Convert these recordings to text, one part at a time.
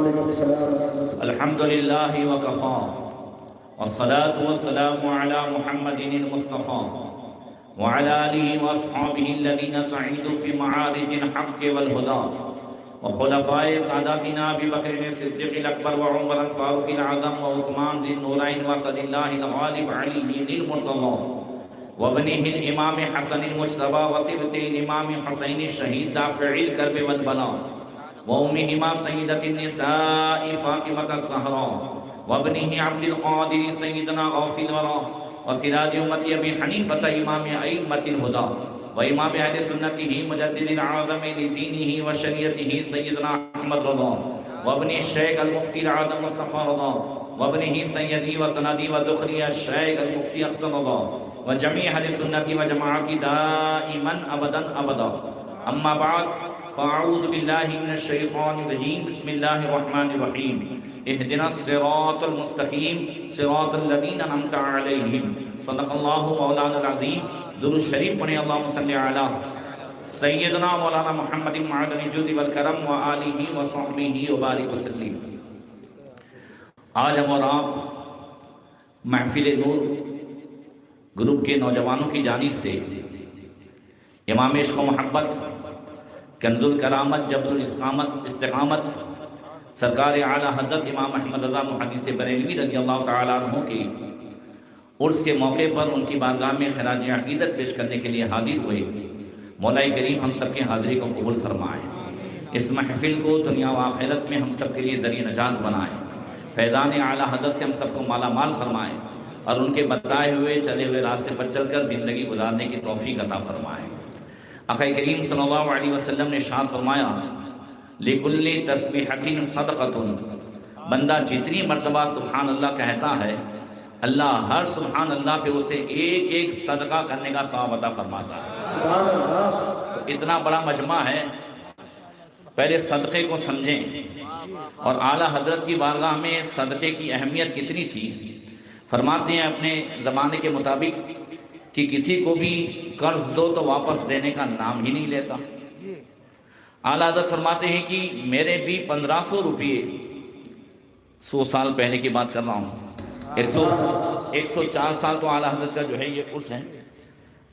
الحمد للہ وکفا والصلاة والسلام علی محمد المصطفى وعلى آلہ واصحابہ الذین سعیدوا فی معارج الحق والہدى وخلفاء ساداتنا ابی بکر الصدیق الاکبر وعمر الفاروق العظم وعثمان ذی النورین واسد اللہ الغالب علی المرتضی وابنہ الامام حسن المجتبی وصبت الامام حسین الشہید دافع الکرب والبلاء وأمهما سيدة النساء فاطمة الزهراء وابنه عبد القادر سيدنا غوث الورى وسراج أمة أبي حنيفة إمام أئمة الهدى وإمام أهل سنته مجدد العظم لدينه وشريعته سيدنا أحمد رضا وابن الشيخ المفتي العظم مصطفى رضا وابنه سيدي وسندي ودخري الشيخ المفتي أختر رضا وجميع أهل السنة وجماعة دائما أبدا أما بعد فاعوذ باللہ من الشیطان الرجیم بسم اللہ الرحمن الرحیم اہدنا الصراط المستقیم صراط الذین انعمت علیہم صدق اللہ مولانا العظیم درود شریف پڑھیں اللہم صلی علی سیدنا مولانا محمد معدن الجود والکرم وآلہ وصحبہ وبارک وسلم۔ آج ہم اور آپ محفل نور گروپ کے نوجوانوں کی جانب سے امام عشق و محبت کنز الکرامت جبل استقامت سرکار اعلیٰ حضرت امام احمد رضا محدث بریلوی رضی اللہ تعالیٰ عنہ کے عرس کے موقع پر ان کی بارگاہ میں خراج عقیدت پیش کرنے کے لیے حاضر ہوئے۔ مولا کریم ہم سب کے حاضری کو قبول فرمائے، اس محفل کو دنیا و آخرت میں ہم سب کے لیے ذریعہ نجات بنائے، فیضان اعلیٰ حضرت سے ہم سب کو مالا مال فرمائے اور ان کے بتائے ہوئے چلے ہوئے راستے پر چل کر زندگی گزارنے کی توفیق عطا فرمائے۔ آقا کریم صلی اللہ علیہ وسلم نے ارشاد فرمایا لِكُلِّ تَسْبِحَةٍ صَدَقَةٌ، بندہ جتنی مرتبہ سبحان اللہ کہتا ہے اللہ ہر سبحان اللہ پہ اسے ایک ایک صدقہ کرنے کا ثواب عطا فرماتا ہے۔ تو اتنا بڑا مجمع ہے، پہلے صدقے کو سمجھیں اور اعلیٰ حضرت کی بارگاہ میں صدقے کی اہمیت کتنی تھی۔ فرماتے ہیں اپنے زمانے کے مطابق کہ کسی کو بھی قرض دو تو واپس دینے کا نام ہی نہیں لیتا۔ اعلیٰ حضرت فرماتے ہیں کہ میرے بھی 1500 روپئے 100 سال پہلے کی بات کر رہا ہوں، 104 سال تو اعلیٰ حضرت کا جو ہے یہ عرس ہے،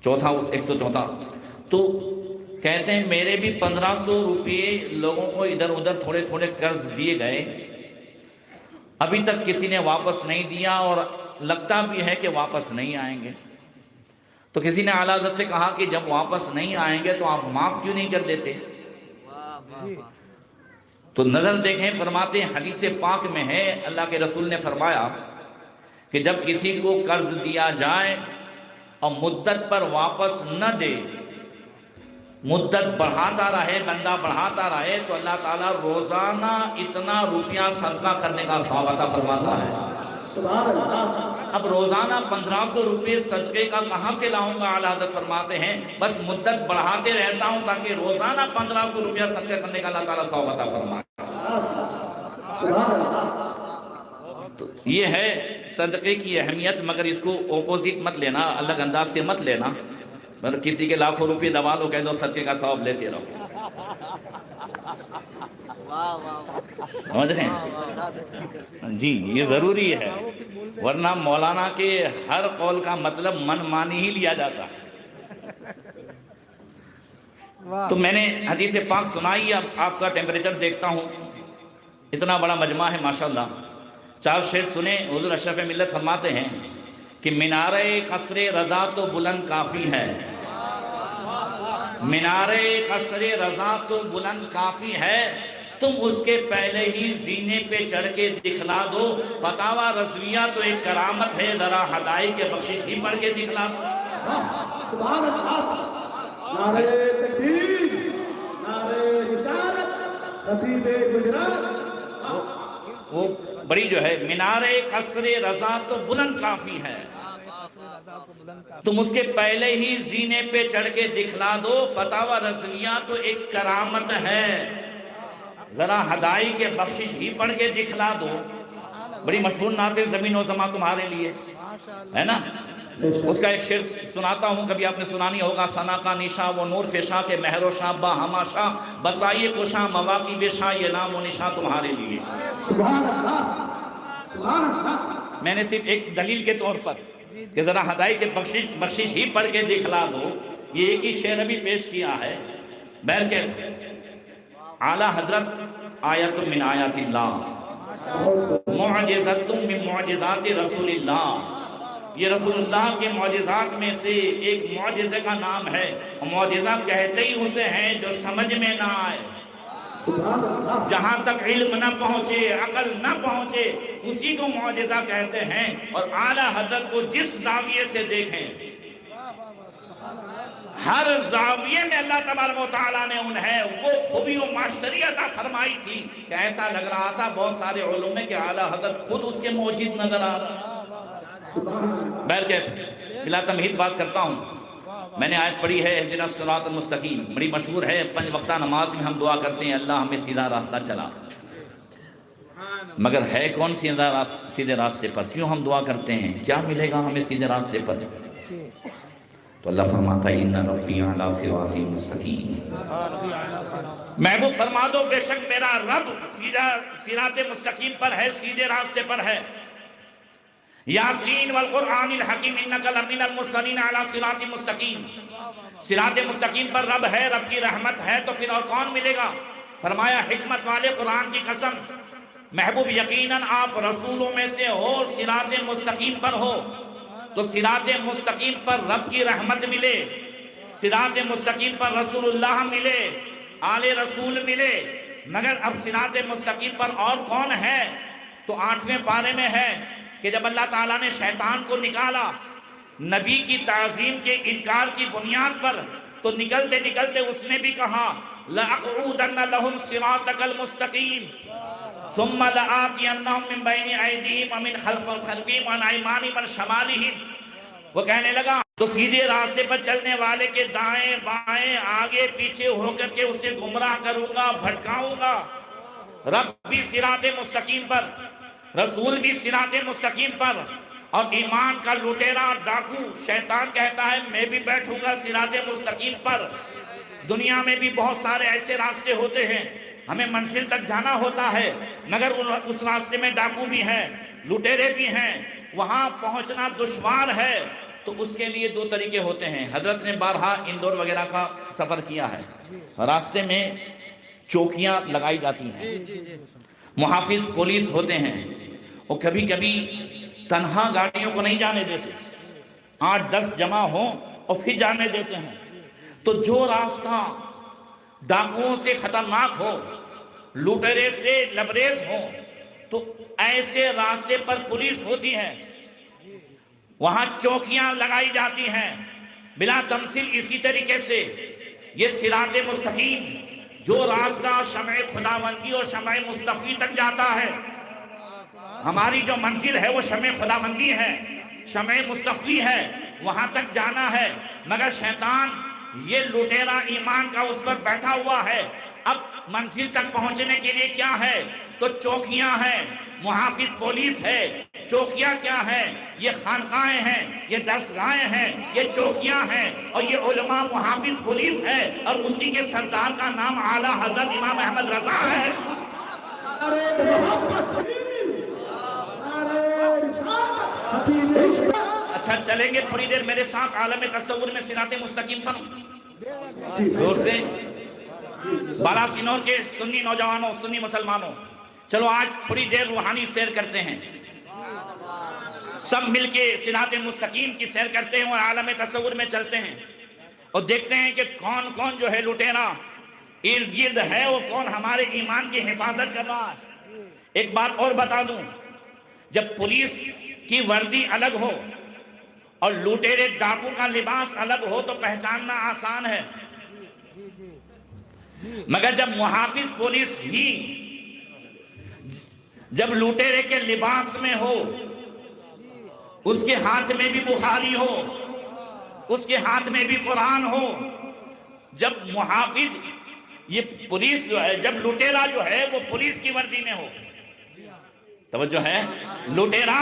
چوتھا عرس 104، تو کہتے ہیں میرے بھی 1500 روپئے لوگوں کو ادھر ادھر تھوڑے تھوڑے قرض دیے گئے، ابھی تک کسی نے واپس نہیں دیا اور لگتا بھی ہے کہ واپس نہیں آئیں گے۔ تو کسی نے اعلیٰ حضرت سے کہا کہ جب واپس نہیں آئیں گے تو آپ معاف کیوں نہیں کر دیتے؟ تو نظر دیکھیں، فرماتے ہیں حدیث پاک میں ہے اللہ کے رسول نے فرمایا کہ جب کسی کو قرض دیا جائے اور مدت پر واپس نہ دے، مدت بڑھاتا رہے، بندہ بڑھاتا رہے، تو اللہ تعالیٰ روزانہ اتنا روپیہ صدقہ کرنے کا ثواب عطا فرماتا ہے۔ سبحان اللہ۔ اب روزانہ 1500 روپے صدقے کا کہاں سے لاؤں گا؟ اعلیٰ حضرت فرماتے ہیں بس مدت بڑھاتے رہتا ہوں تاکہ روزانہ 1500 روپیہ صدقہ کرنے کا اللہ تعالیٰ ثواب عطا فرمائے۔ تو یہ ہے صدقے کی اہمیت، مگر اس کو اپوزٹ مت لینا، الگ انداز سے مت لینا، مگر کسی کے لاکھوں روپے دبا لو، کہہ دو صدقے کا ثواب لیتے رہو۔ سمجھ رہے ہیں؟ جی یہ ضروری ہے، ورنہ مولانا کے ہر قول کا مطلب من مانی ہی لیا جاتا ہے۔ تو میں نے حدیث پاک سنائی، اب آپ کا ٹیمپریچر دیکھتا ہوں، اتنا بڑا مجمع ہے ماشاءاللہ۔ 4 شعر سنیں، حضور اشرف ملت فرماتے ہیں کہ مینارِ قصر رضا تو بلند کافی ہے، مینارِ قصر رضا تو بلند کافی ہے، تم اس کے پہلے ہی زینے پہ چڑھ کے دکھلا دو، فتاوی رضویہ تو ایک کرامت ہے، ذرا ہدائی کے بخشش ہی پڑھ کے دکھلا دو۔ سبحان اللہ، نعرہ تکبیر، نعرہ رسالت، خطیب گجرات۔ وہ بڑی جو ہے مینارِ قصر رضا تو بلند کافی ہے، تم اس کے پہلے ہی زینے پہ چڑھ کے دکھلا دو، فتاوی رضویہ تو ایک کرامت ہے، ذرا ہدائی کے بخشش ہی پڑھ کے دکھلا دو۔ بڑی مشہور نعت زمین و زمان تمہارے لیے ہے نا، اس کا ایک شعر سناتا ہوں، کبھی آپ نے سنا نہیں ہوگا۔ ثنا کا نشاں وہ نور فشاں کے مہر و شاں، با ہما شاں بسائیے کشاں مواقع بے شاں، یہ نام و نشاں تمہارے لیے۔ سبحان اللہ، سبحان اللہ۔ میں نے صرف ایک دلیل کے طور پر کہ ذرا ہدائی کے بخشش ہی پڑھ کے دکھلا دو، یہ ایک ہی شعر ابھی پیش کیا ہے۔ بہرکیف اعلیٰ حضرت آیت من آیات اللہ، معجزت من معجزات رسول اللہ، یہ رسول اللہ کے معجزات میں سے ایک معجزے کا نام ہے، معجزہ کہتے ہی اسے ہیں جو سمجھ میں نہ آئے، جہاں تک علم نہ پہنچے، عقل نہ پہنچے، اسی کو معجزہ کہتے ہیں۔ اور اعلیٰ حضرت کو جس زاویے سے دیکھیں، ہر زاویے میں اللہ تبارک و تعالیٰ نے انہیں وہ خوبی و معاشری عطا فرمائی تھی کہ ایسا لگ رہا تھا بہت سارے علوم میں کہ اعلیٰ حضرت خود اس کے موجود نظر آ رہا۔ بہرکیف بلا تمہید بات کرتا ہوں، میں نے آیت پڑھی ہے اہدنا الصراط المستقیم، بڑی مشہور ہے، 5 وقتہ نماز میں ہم دعا کرتے ہیں اللہ ہمیں سیدھا راستہ چلا، مگر ہے کون سیدھے راستے پر؟ کیوں ہم دعا کرتے ہیں؟ کیا ملے گا ہمیں سیدھے راستے پر؟ تو اللہ فرماتا ہے ان ربی علی صراط مستقیم، محبوب فرما دو بے شک میرا رب صراط مستقیم پر ہے، سیدھے راستے پر ہے۔ یاسین والقرآن الحکیم انک لمن المرسلین علی صراط مستقیم، صراط مستقیم پر رب ہے، رب کی رحمت ہے، تو پھر اور کون ملے گا؟ فرمایا حکمت والے قرآن کی قسم محبوب یقیناً آپ رسولوں میں سے ہو، صراط مستقیم پر ہو، تو صراط مستقیم پر رب کی رحمت ملے، صراط مستقیم پر رسول اللہ ملے، آل رسول ملے، مگر اب صراط مستقیم پر اور کون ہے؟ تو 8ویں پارے میں ہے کہ جب اللہ تعالیٰ نے شیطان کو نکالا نبی کی تعظیم کے انکار کی بنیاد پر، تو نکلتے نکلتے اس نے بھی کہا لَأَقْعُودَنَّ لَهُمْ صِرَاطَكَ الْمُسْتَقِيمِ ثُمَّ لَآتِيَنَّهُمْ مِنْ بَيْنِ أَيْدِيهِمْ وَمِنْ خَلْفِهِمْ وَعَنْ أَيْمَانِهِمْ وَعَنْ شَمَائِلِهِمْ۔ وہ کہنے لگا تو سیدھے راستے پر چلنے والے کے دائیں بائیں آگے پیچھے ہو کر کے اسے گمراہ کروں گا، بھٹکاؤں گا۔ رب بھی صراط مستقیم پر، رسول بھی صراط مستقیم پر، اور ایمان کا لٹیرا ڈاکو شیطان کہتا ہے میں بھی بیٹھوں گا صراط مستقیم پر۔ دنیا میں بھی بہت سارے ایسے راستے ہوتے ہیں، ہمیں منزل تک جانا ہوتا ہے، مگر اس راستے میں ڈاکو بھی ہیں، لٹیرے بھی ہیں، وہاں پہنچنا دشوار ہے۔ تو اس کے لیے 2 طریقے ہوتے ہیں۔ حضرت نے بارہا اندور وغیرہ کا سفر کیا ہے، راستے میں چوکیاں لگائی جاتی ہیں، محافظ پولیس ہوتے ہیں، اور کبھی کبھی تنہا گاڑیوں کو نہیں جانے دیتے، 8-10 جمع ہوں اور پھر جانے دیتے ہیں۔ تو جو راستہ ڈاکوؤں سے خطرناک ہو، لوٹرے سے لبریز ہو، تو ایسے راستے پر پولیس ہوتی ہے، وہاں چوکیاں لگائی جاتی ہیں۔ بلا تمثیل اسی طریقے سے یہ صراط مستقیم جو راستہ شمع خداوندی اور شمع مصطفی تک جاتا ہے، ہماری جو منزل ہے وہ شمع خداوندی ہے، شمع مصطفی ہے، وہاں تک جانا ہے، مگر شیطان یہ لٹیرا ایمان کا اس پر بیٹھا ہوا ہے۔ اب منزل تک پہنچنے کے لیے کیا ہے؟ تو چوکیاں ہیں، محافظ پولیس ہے۔ چوکیاں کیا ہیں؟ یہ خانقاہیں ہیں، یہ درسگاہیں ہیں، یہ چوکیاں ہیں، اور یہ علماء محافظ پولیس ہے، اور اسی کے سردار کا نام اعلیٰ حضرت امام احمد رضا ہے۔ اچھا چلیں گے تھوڑی دیر میرے ساتھ عالم تصور میں صراط مستقیم پر، زور سے بالا سینور کے سنی نوجوانوں، سنی مسلمانوں، چلو آج تھوڑی دیر روحانی سیر کرتے ہیں، سب مل کے صراط مستقیم کی سیر کرتے ہیں اور عالم تصور میں چلتے ہیں، اور دیکھتے ہیں کہ کون کون جو ہے لٹیرا ارد گرد ہے، وہ کون ہمارے ایمان کی حفاظت کر رہا ہے۔ ایک بات اور بتا دوں، جب پولیس کی وردی الگ ہو اور لوٹیرے ڈاکو کا لباس الگ ہو تو پہچاننا آسان ہے، مگر جب محافظ پولیس ہی جب لوٹیرے کے لباس میں ہو، اس کے ہاتھ میں بھی بخاری ہو، اس کے ہاتھ میں بھی قرآن ہو، جب محافظ یہ پولیس جو ہے، جب لوٹیرا جو ہے وہ پولیس کی وردی میں ہو، توجہ ہے، لوٹیرا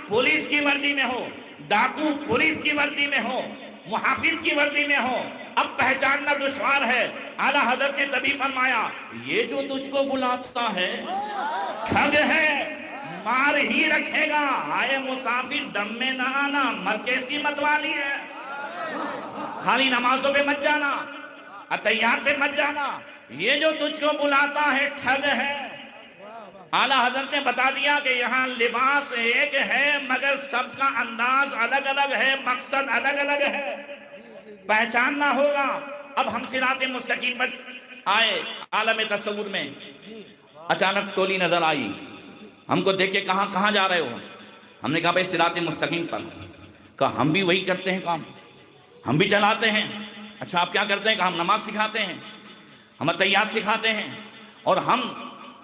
پولیس کی وردی میں ہو، ڈاکو پولیس کی وردی میں ہو، محافظ کی وردی میں ہو، اب پہچاننا دشوار ہے۔ اعلیٰ حضرت نے تبھی فرمایا یہ جو تجھ کو بلاتا ہے ٹھگ ہے، مار ہی رکھے گا، آئے مسافر دم میں نہ آنا، مت کیسی متوالی ہے، خالی نمازوں پہ مت جانا، عطیات پہ مت جانا، یہ جو تجھ کو بلاتا ہے ٹھگ ہے۔ اعلیٰ حضرت نے بتا دیا کہ یہاں لباس ایک ہے مگر سب کا انداز الگ الگ ہے، مقصد الگ الگ ہے، پہچاننا ہوگا۔ اب ہم صراط مستقیم پر آئے، عالم تصور میں اچانک ٹولی نظر آئی، ہم کو دیکھ کے کہاں جا رہے ہو؟ ہم نے کہا بھائی صراط مستقیم پر۔ کہا ہم بھی وہی کرتے ہیں کام، ہم بھی چلاتے ہیں۔ اچھا آپ کیا کرتے ہیں؟ کہا ہم نماز سکھاتے ہیں، ہم عطیات سکھاتے ہیں، اور ہم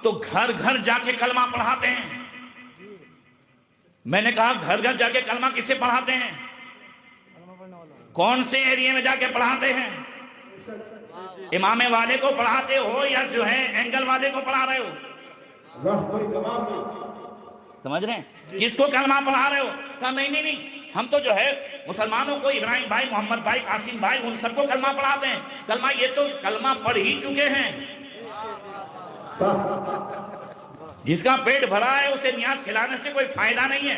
تو گھر گھر جا کے کلمہ پڑھاتے ہیں۔ میں نے کہا گھر گھر جا کے کلمہ کسے پڑھاتے ہیں؟ کون سے ایریے میں جا کے پڑھاتے ہیں؟ امام والے کو پڑھاتے ہو یا جو ہے اینگل والے کو پڑھا رہے ہو؟ سمجھ رہے ہیں کس کو کلمہ پڑھا رہے ہو؟ کہا نہیں ہم تو جو ہے مسلمانوں کو، ابراہیم بھائی، محمد بھائی، قاسم بھائی، ان سب کو کلمہ پڑھاتے ہیں۔ کلمہ یہ تو کلمہ پڑھ ہی چکے ہیں، جس کا پیٹ بھرا ہے اسے نیاز کھلانے سے کوئی فائدہ نہیں ہے،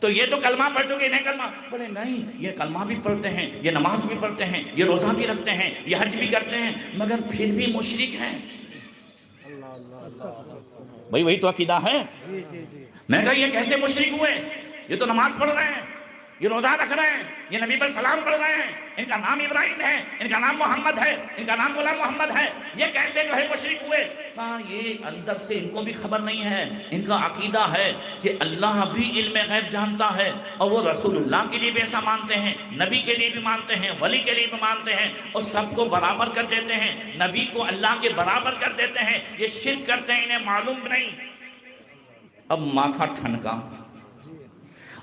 تو یہ تو کلمہ پڑھ چکے، انہیں کلمہ بولے نہیں، یہ کلمہ بھی پڑھتے ہیں، یہ نماز بھی پڑھتے ہیں، یہ روزہ بھی رکھتے ہیں، یہ حج بھی کرتے ہیں، مگر پھر بھی مشرک ہیں۔ بھائی وہی تو عقیدہ ہے۔ میں کہا یہ کیسے مشرک ہوئے؟ یہ تو نماز پڑھ رہے ہیں، یہ روزہ رکھ رہے ہیں، یہ نبی پر سلام پڑھ رہے ہیں، ان کا نام ابراہیم ہے، ان کا نام محمد ہے، ان کا نام غلام محمد ہے، یہ کیسے جو ہے مشرک ہوئے؟ کہا یہ اندر سے ان کو بھی خبر نہیں ہے، ان کا عقیدہ ہے کہ اللہ بھی علم غیب جانتا ہے، اور وہ رسول اللہ کے لیے بھی ایسا مانتے ہیں، نبی کے لیے بھی مانتے ہیں، ولی کے لیے بھی مانتے ہیں، اور سب کو برابر کر دیتے ہیں، نبی کو اللہ کے برابر کر دیتے ہیں، یہ شرک کرتے ہیں، انہیں معلوم نہیں۔ اب ماتھا ٹھنکا،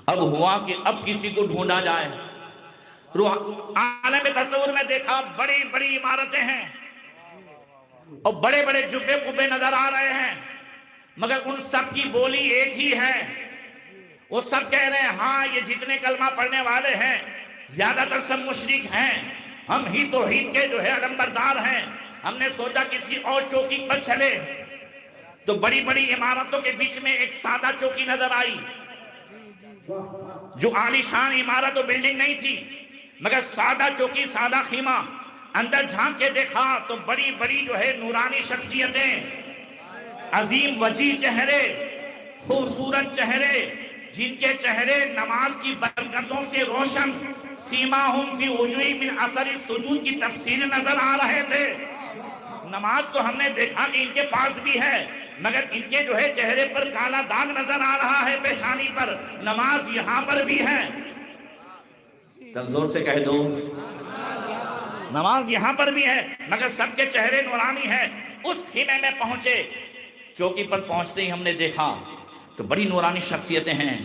اب ہوا کہ اب کسی کو ڈھونڈا جائے۔ عالم تصور میں دیکھا بڑی بڑی عمارتیں ہیں اور بڑے بڑے جبے قبے نظر آ رہے ہیں، مگر ان سب کی بولی ایک ہی ہے، وہ سب کہہ رہے ہیں ہاں یہ جتنے کلمہ پڑھنے والے ہیں زیادہ تر سب مشرک ہیں، ہم ہی توحید کے جو ہے علمبردار ہیں۔ ہم نے سوچا کسی اور چوکی پر چلے، تو بڑی بڑی عمارتوں کے بیچ میں ایک سادہ چوکی نظر آئی، جو عالی شان عمارت و بلڈنگ نہیں تھی، مگر سادہ چوکی، سادہ خیمہ۔ اندر جھانک کے دیکھا تو بڑی بڑی جو ہے نورانی شخصیتیں، عظیم وجیہ چہرے، خوبصورت چہرے، جن کے چہرے نماز کی برکتوں سے روشن، سیماہم فی وجوہ من اثر السجود کی تفسیر نظر آ رہے تھے۔ نماز تو ہم نے دیکھا کہ ان کے پاس بھی ہے، مگر ان کے جو ہے چہرے پر کالا داغ نظر آ رہا ہے پیشانی پر، نماز یہاں پر بھی ہے۔ زور سے کہہ دو نماز یہاں پر بھی ہے، مگر سب کے چہرے نورانی ہیں۔ اس خیمے میں پہنچے، چوکی پر پہنچتے ہی ہم نے دیکھا تو بڑی نورانی شخصیتیں ہیں۔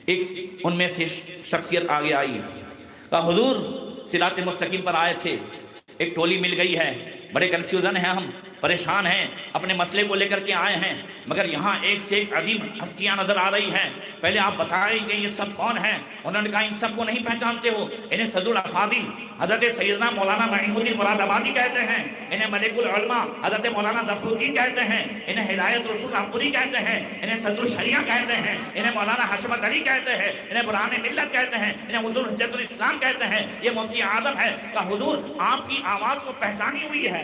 ایک ان میں سے شخصیت آگے آئی، کہا حضور صراط مستقیم پر آئے تھے، ایک ٹولی مل گئی ہے، بڑے کنفیوژن ہیں، ہم پریشان ہیں، اپنے مسئلے کو لے کر کے آئے ہیں، مگر یہاں ایک سے ایک عظیم ہستیاں نظر آ رہی ہیں، پہلے آپ بتائیں کہ یہ سب کون ہیں؟ انہوں نے کہا ان سب کو نہیں پہچانتے ہو، انہیں صدر الافاضل حضرت سیدنا مولانا معین الدین مراد آبادی کہتے ہیں، انہیں ملک العلماء حضرت مولانا ظفر الدین کہتے ہیں، انہیں ہدایت رسول رامپوری کہتے ہیں، انہیں صدر الشریعہ کہتے ہیں، انہیں مولانا حشمت علی کہتے ہیں، انہیں برہان ملت کہتے ہیں، انہیں حضور حجت الاسلام کہتے ہیں، یہ مفتی اعظم ہے۔ کہ حضور آپ کی آواز تو پہچانی ہوئی ہے،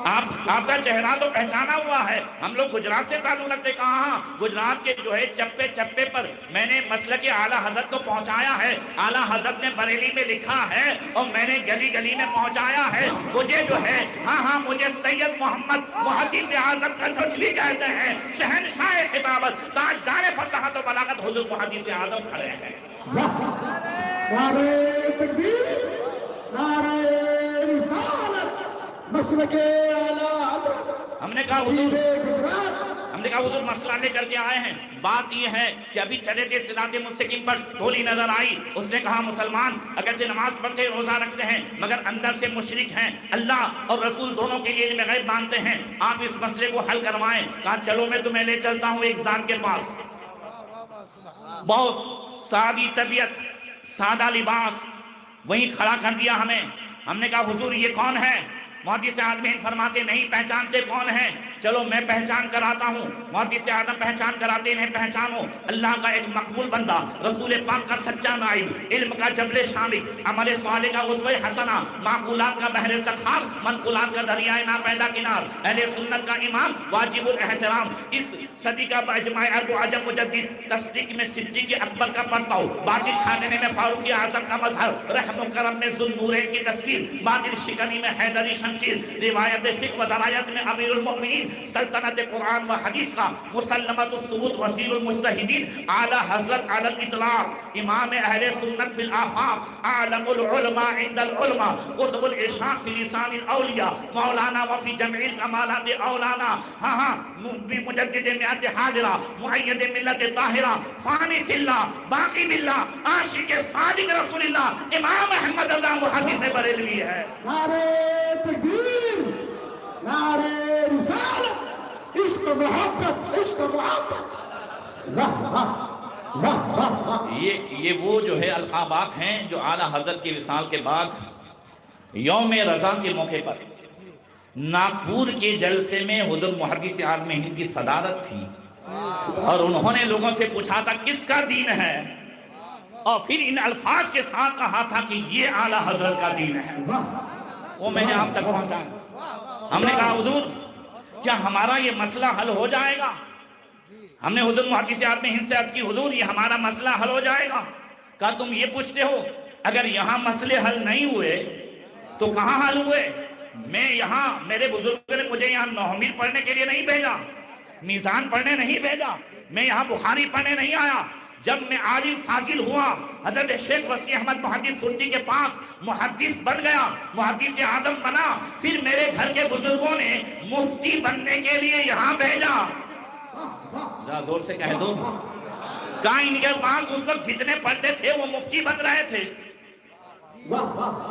آپ کا چہرہ تو پہچانا ہوا ہے، ہم لوگ گجرات سے تعلق رکھتے۔ کہاں گجرات کے جو ہے چپے چپے پر میں نے مسلک اعلیٰ حضرت کو پہنچایا ہے، اعلیٰ حضرت نے بریلی میں لکھا ہے اور میں نے گلی گلی میں پہنچایا ہے۔ مجھے جو ہے ہاں مجھے سید محمد محدث اعظم کچھلی کہتے ہیں، شہنشاہ خطابت، تاجدار فصاحت و بلاغت حضور محدث اعظم کھڑے ہیں۔ نعرہ تکبیر، نعرہ رسالت، مسلک اعلیٰ حضرت۔ ہم نے کہا حضور مسئلہ لے کر کے آئے ہیں، بات یہ ہے کہ ابھی چلے تھے صراط مستقیم پر، ٹولی نظر آئی، اس نے کہا مسلمان اگرچہ نماز پڑھتے روزہ رکھتے ہیں مگر اندر سے مشرک ہیں، اللہ اور رسول دونوں کے لیے علم غیب مانتے ہیں، آپ اس مسئلے کو حل کروائیں۔ کہا چلو میں تمہیں لے چلتا ہوں ایک ذات کے پاس، بہت سادی طبیعت، سادہ لباس، وہیں کھڑا کر دیا ہمیں. ہم نے کہا حضور یہ کون ہے؟ محدث اعظم فرماتے نہیں پہچانتے کون ہے؟ چلو میں پہچان کراتا ہوں. محدث اعظم پہچان کراتے انہیں پہچانو، اللہ کا ایک مقبول بندہ، رسول پاک کا سچا نائب، علم کا جبل شامل، عمل صالح کا اسوہ حسنہ، معقولات کا بحر سخار، منقولات کا دریائے ناپیدا کنار، اہل سنت کا امام، واجب الاحترام، اس صدی کا باجماع عرب و عجم مجدد، تصدیق میں صدیق اکبر کا پرتاؤ، باطل خاندنے میں فاروق اعظم کا مظہر، رحم و کرم میں ذوالنورین کی تصویر، باطل شکنی میں حیدری شمشیر، روایت فقہ و درایت میں امیر المؤمنین، سلطنت قرآن و حدیث کا مسلمت الثبوت وسیل المجتہدین، اعلی حضرت علی الاطلاق، امام اہل سنت فی الآفاق، عالم العلماء عند العلماء، قطب العشاق فی لسان الاولیاء، مولانا وفی جمع الکمالات اولانا، مجدد میعت حاضرہ، معید ملت طاہرہ، فانی فی اللہ، باقی باللہ، عاشق صادق رسول اللہ، امام احمد رضا محدث بریلوی ہے. نعرہ تکبیر، نعرہ رسالت، عشق محبت، عشق محبت. واہ واہ واہ واہ واہ. یہ وہ جو ہے القابات ہیں جو اعلیٰ حضرت کی وصال کے بعد یوم رضا کے موقع پر ناگپور کے جلسے میں حضرت محدث اعظم ہند کی صدارت تھی، اور انہوں نے لوگوں سے پوچھا تھا کس کا دین ہے، اور پھر ان الفاظ کے ساتھ کہا تھا کہ یہ اعلیٰ حضرت کا دین ہے. وہ میں نے آپ تک پہنچا. ہم نے کہا حضور کیا ہمارا یہ مسئلہ حل ہو جائے گا؟ ہم نے حضرت محدث اعظم ہند سے عرض کی حضور یہ ہمارا مسئلہ حل ہو جائے گا؟ کہا تم یہ پوچھتے ہو اگر یہاں مسئلے حل نہیں ہوئے تو کہاں حل ہوئے؟ میں یہاں، میرے بزرگوں نے مجھے یہاں نوحمید پڑھنے کے لیے نہیں بھیجا، میزان پڑھنے نہیں بھیجا، میں یہاں بخاری پڑھنے نہیں آیا. جب میں عالم فاضل ہوا حضرت شیخ وسیع احمد محدث سلطی کے پاس محدث بن گیا، محدث اعظم بنا، پھر میرے گھر کے بزرگوں نے مفتی بننے کے لیے یہاں بھیجا. ذرا زور سے کہہ دو. کہاں ان کے پاس اس وقت جتنے پڑھتے تھے وہ مفتی بن رہے تھے.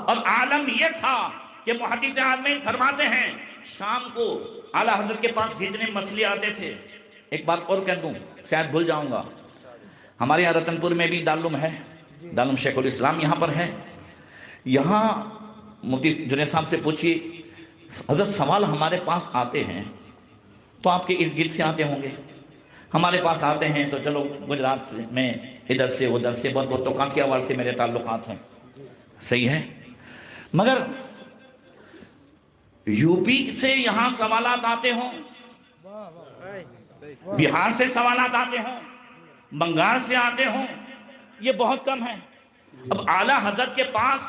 اور عالم یہ تھا کہ محدث اعظم فرماتے ہیں شام کو اعلیٰ حضرت کے پاس جتنے مسئلے آتے تھے. ایک بات اور کہہ دوں شاید بھول جاؤں گا، ہمارے یہاں رتن پور میں بھی دارالعلوم ہے، دارالعلوم شیخ الاسلام یہاں پر ہے. یہاں مفتی جنید صاحب سے پوچھیے حضرت سوال ہمارے پاس آتے ہیں تو آپ کے ارد گرد سے آتے ہوں گے، ہمارے پاس آتے ہیں تو چلو گجرات میں ادھر سے ادھر سے بہت بہت تو کانکیا وال سے میرے تعلقات ہیں، صحیح ہے، مگر یو پی سے یہاں سوالات آتے ہوں، بہار سے سوالات آتے ہوں، بنگال سے آتے ہوں، یہ بہت کم ہے. اب اعلیٰ حضرت کے پاس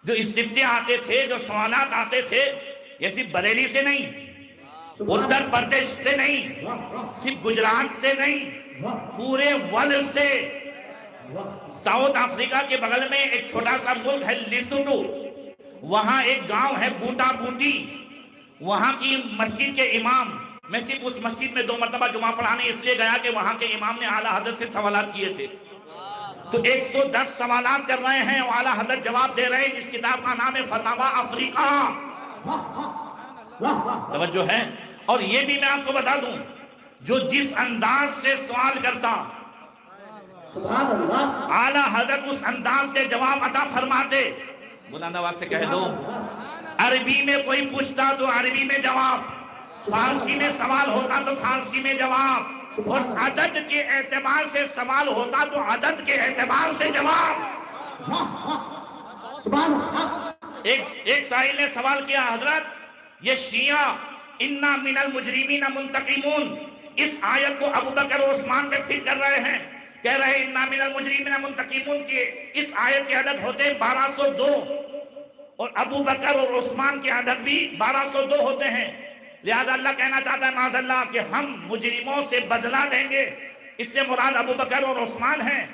جو استفتے آتے تھے، جو سوالات آتے تھے، یہ صرف بریلی سے نہیں، اتر پردیش سے نہیں، صرف گجرات سے نہیں، پورے ورلڈ سے. ساؤتھ افریقہ کے بغل میں ایک چھوٹا سا ملک ہے لیسوٹو، وہاں ایک گاؤں ہے بوٹا بوٹی، وہاں کی مسجد کے امام، میں صرف اس مسجد میں 2 مرتبہ جمعہ پڑھانے اس لیے گیا کہ وہاں کے امام نے اعلیٰ حضرت سے سوالات کیے تھے. تو 110 سوالات کر رہے ہیں اور اعلیٰ حضرت جواب دے رہے ہیں، جس کتاب کا نام ہے فتاوی افریقہ. توجہ ہے. اور یہ بھی میں آپ کو بتا دوں جو جس انداز سے سوال کرتا اعلیٰ حضرت اس انداز سے جواب عطا فرماتے. بلند آواز سے کہہ دو عربی میں کوئی پوچھتا تو عربی میں جواب، فارسی میں سوال ہوتا تو فارسی میں جواب، اور عدد کے اعتبار سے سوال ہوتا تو عدد کے اعتبار سے جواب. ایک سائل نے سوال کیا حضرت یہ شیعہ انا من المجرمین منتقمون، اس آیت کو ابو بکر اور عثمان پہ فٹ کر رہے ہیں، کہہ رہے ہیں انا من المجرمین منتقمون کی اس آیت کے عدد ہوتے ہیں 1202، اور ابو بکر اور عثمان کے عدد بھی 1202 ہوتے ہیں. لہذا اللہ کہنا چاہتا ہے معاذ اللہ کہ ہم مجرموں سے بدلہ لیں گے، اس سے مراد ابو بکر اور عثمان ہیں.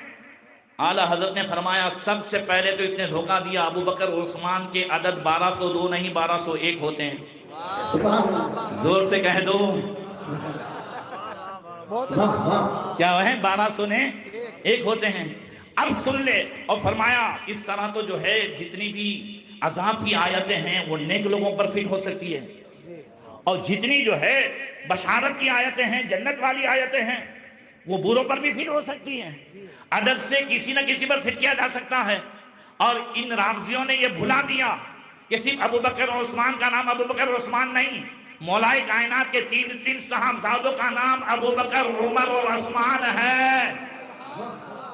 اعلیٰ حضرت نے فرمایا سب سے پہلے تو اس نے دھوکہ دیا، ابو بکر اور عثمان کے عدد 1202 نہیں 1201 ہوتے ہیں. زور سے کہہ دو کیا وہ ہیں 1201 ہوتے ہیں. اب سن لے. اور فرمایا اس طرح تو جو ہے جتنی بھی عذاب کی آیتیں ہیں وہ نیک لوگوں پر فٹ ہو سکتی ہے، اور جتنی جو ہے بشارت کی آیتیں ہیں، جنت والی آیتیں ہیں، وہ بوروں پر بھی فٹ ہو سکتی ہیں، عدد سے کسی نہ کسی پر فٹ کیا جا سکتا ہے۔ اور ان رافضیوں نے یہ بھلا دیا کہ صرف ابو بکر اور عثمان کا نام ابو بکر اور عثمان نہیں، مولائے کائنات کے تین صاحبزادوں کا نام ابو بکر، عمر اور عثمان ہے۔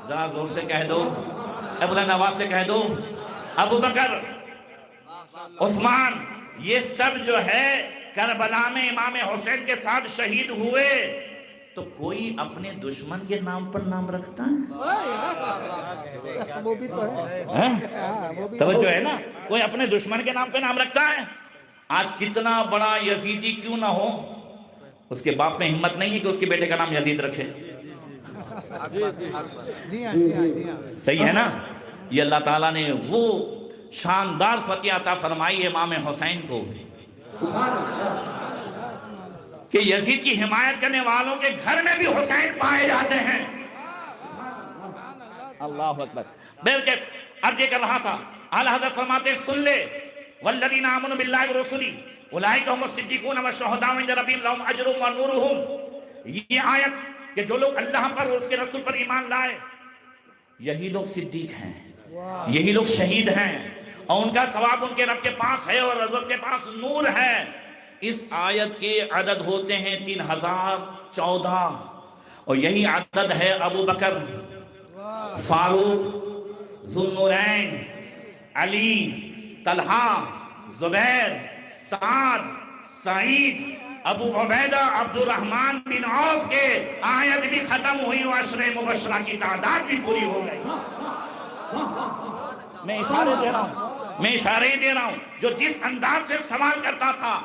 ذرا زور سے کہہ دو، بلند آواز سے کہہ دو، ابو بکر، عثمان، یہ سب جو ہے کربلا میں امام حسین کے ساتھ شہید ہوئے۔ تو کوئی اپنے دشمن کے نام پر نام رکھتا ہے؟ وہ بھی تو ہے، توجہ ہے نا، کوئی اپنے دشمن کے نام پہ نام رکھتا ہے؟ آج کتنا بڑا یزیدی کیوں نہ ہو، اس کے باپ میں ہمت نہیں ہے کہ اس کے بیٹے کا نام یزید رکھے۔ صحیح ہے نا؟ یہ اللہ تعالیٰ نے وہ شاندار فتح عطا فرمائی امام حسین کو کہ یزید کی حمایت کرنے والوں کے گھر میں بھی حسین پائے جاتے ہیں۔ اللہ اکبر۔ بلکہ عرض یہ کر رہا تھا، اعلیٰ حضرت فرماتے سن لے، والذین آمنوا باللہ ورسولہ اولئک هم الصدیقون والشہداء عند ربہم لہم اجرہم ونورہم۔ یہ آیت کہ جو لوگ اللہ پر اور اس کے رسول پر ایمان لائے، یہی لوگ صدیق ہیں، یہی لوگ شہید ہیں، اور ان کا ثواب ان کے رب کے پاس ہے اور رب کے پاس نور ہے۔ اس آیت کے عدد ہوتے ہیں 3014، اور یہی عدد ہے ابو بکر، فاروق، ذو النورین، علی، طلحہ، زبیر، سعد، سعید، ابو عبیدہ، عبد الرحمن بن عوف کے آیت بھی ختم ہوئی، عشر مبشرہ کی تعداد بھی پوری ہو گئی۔ میں اشارے دے رہا ہوں، جو جس انداز سے سوال کرتا تھا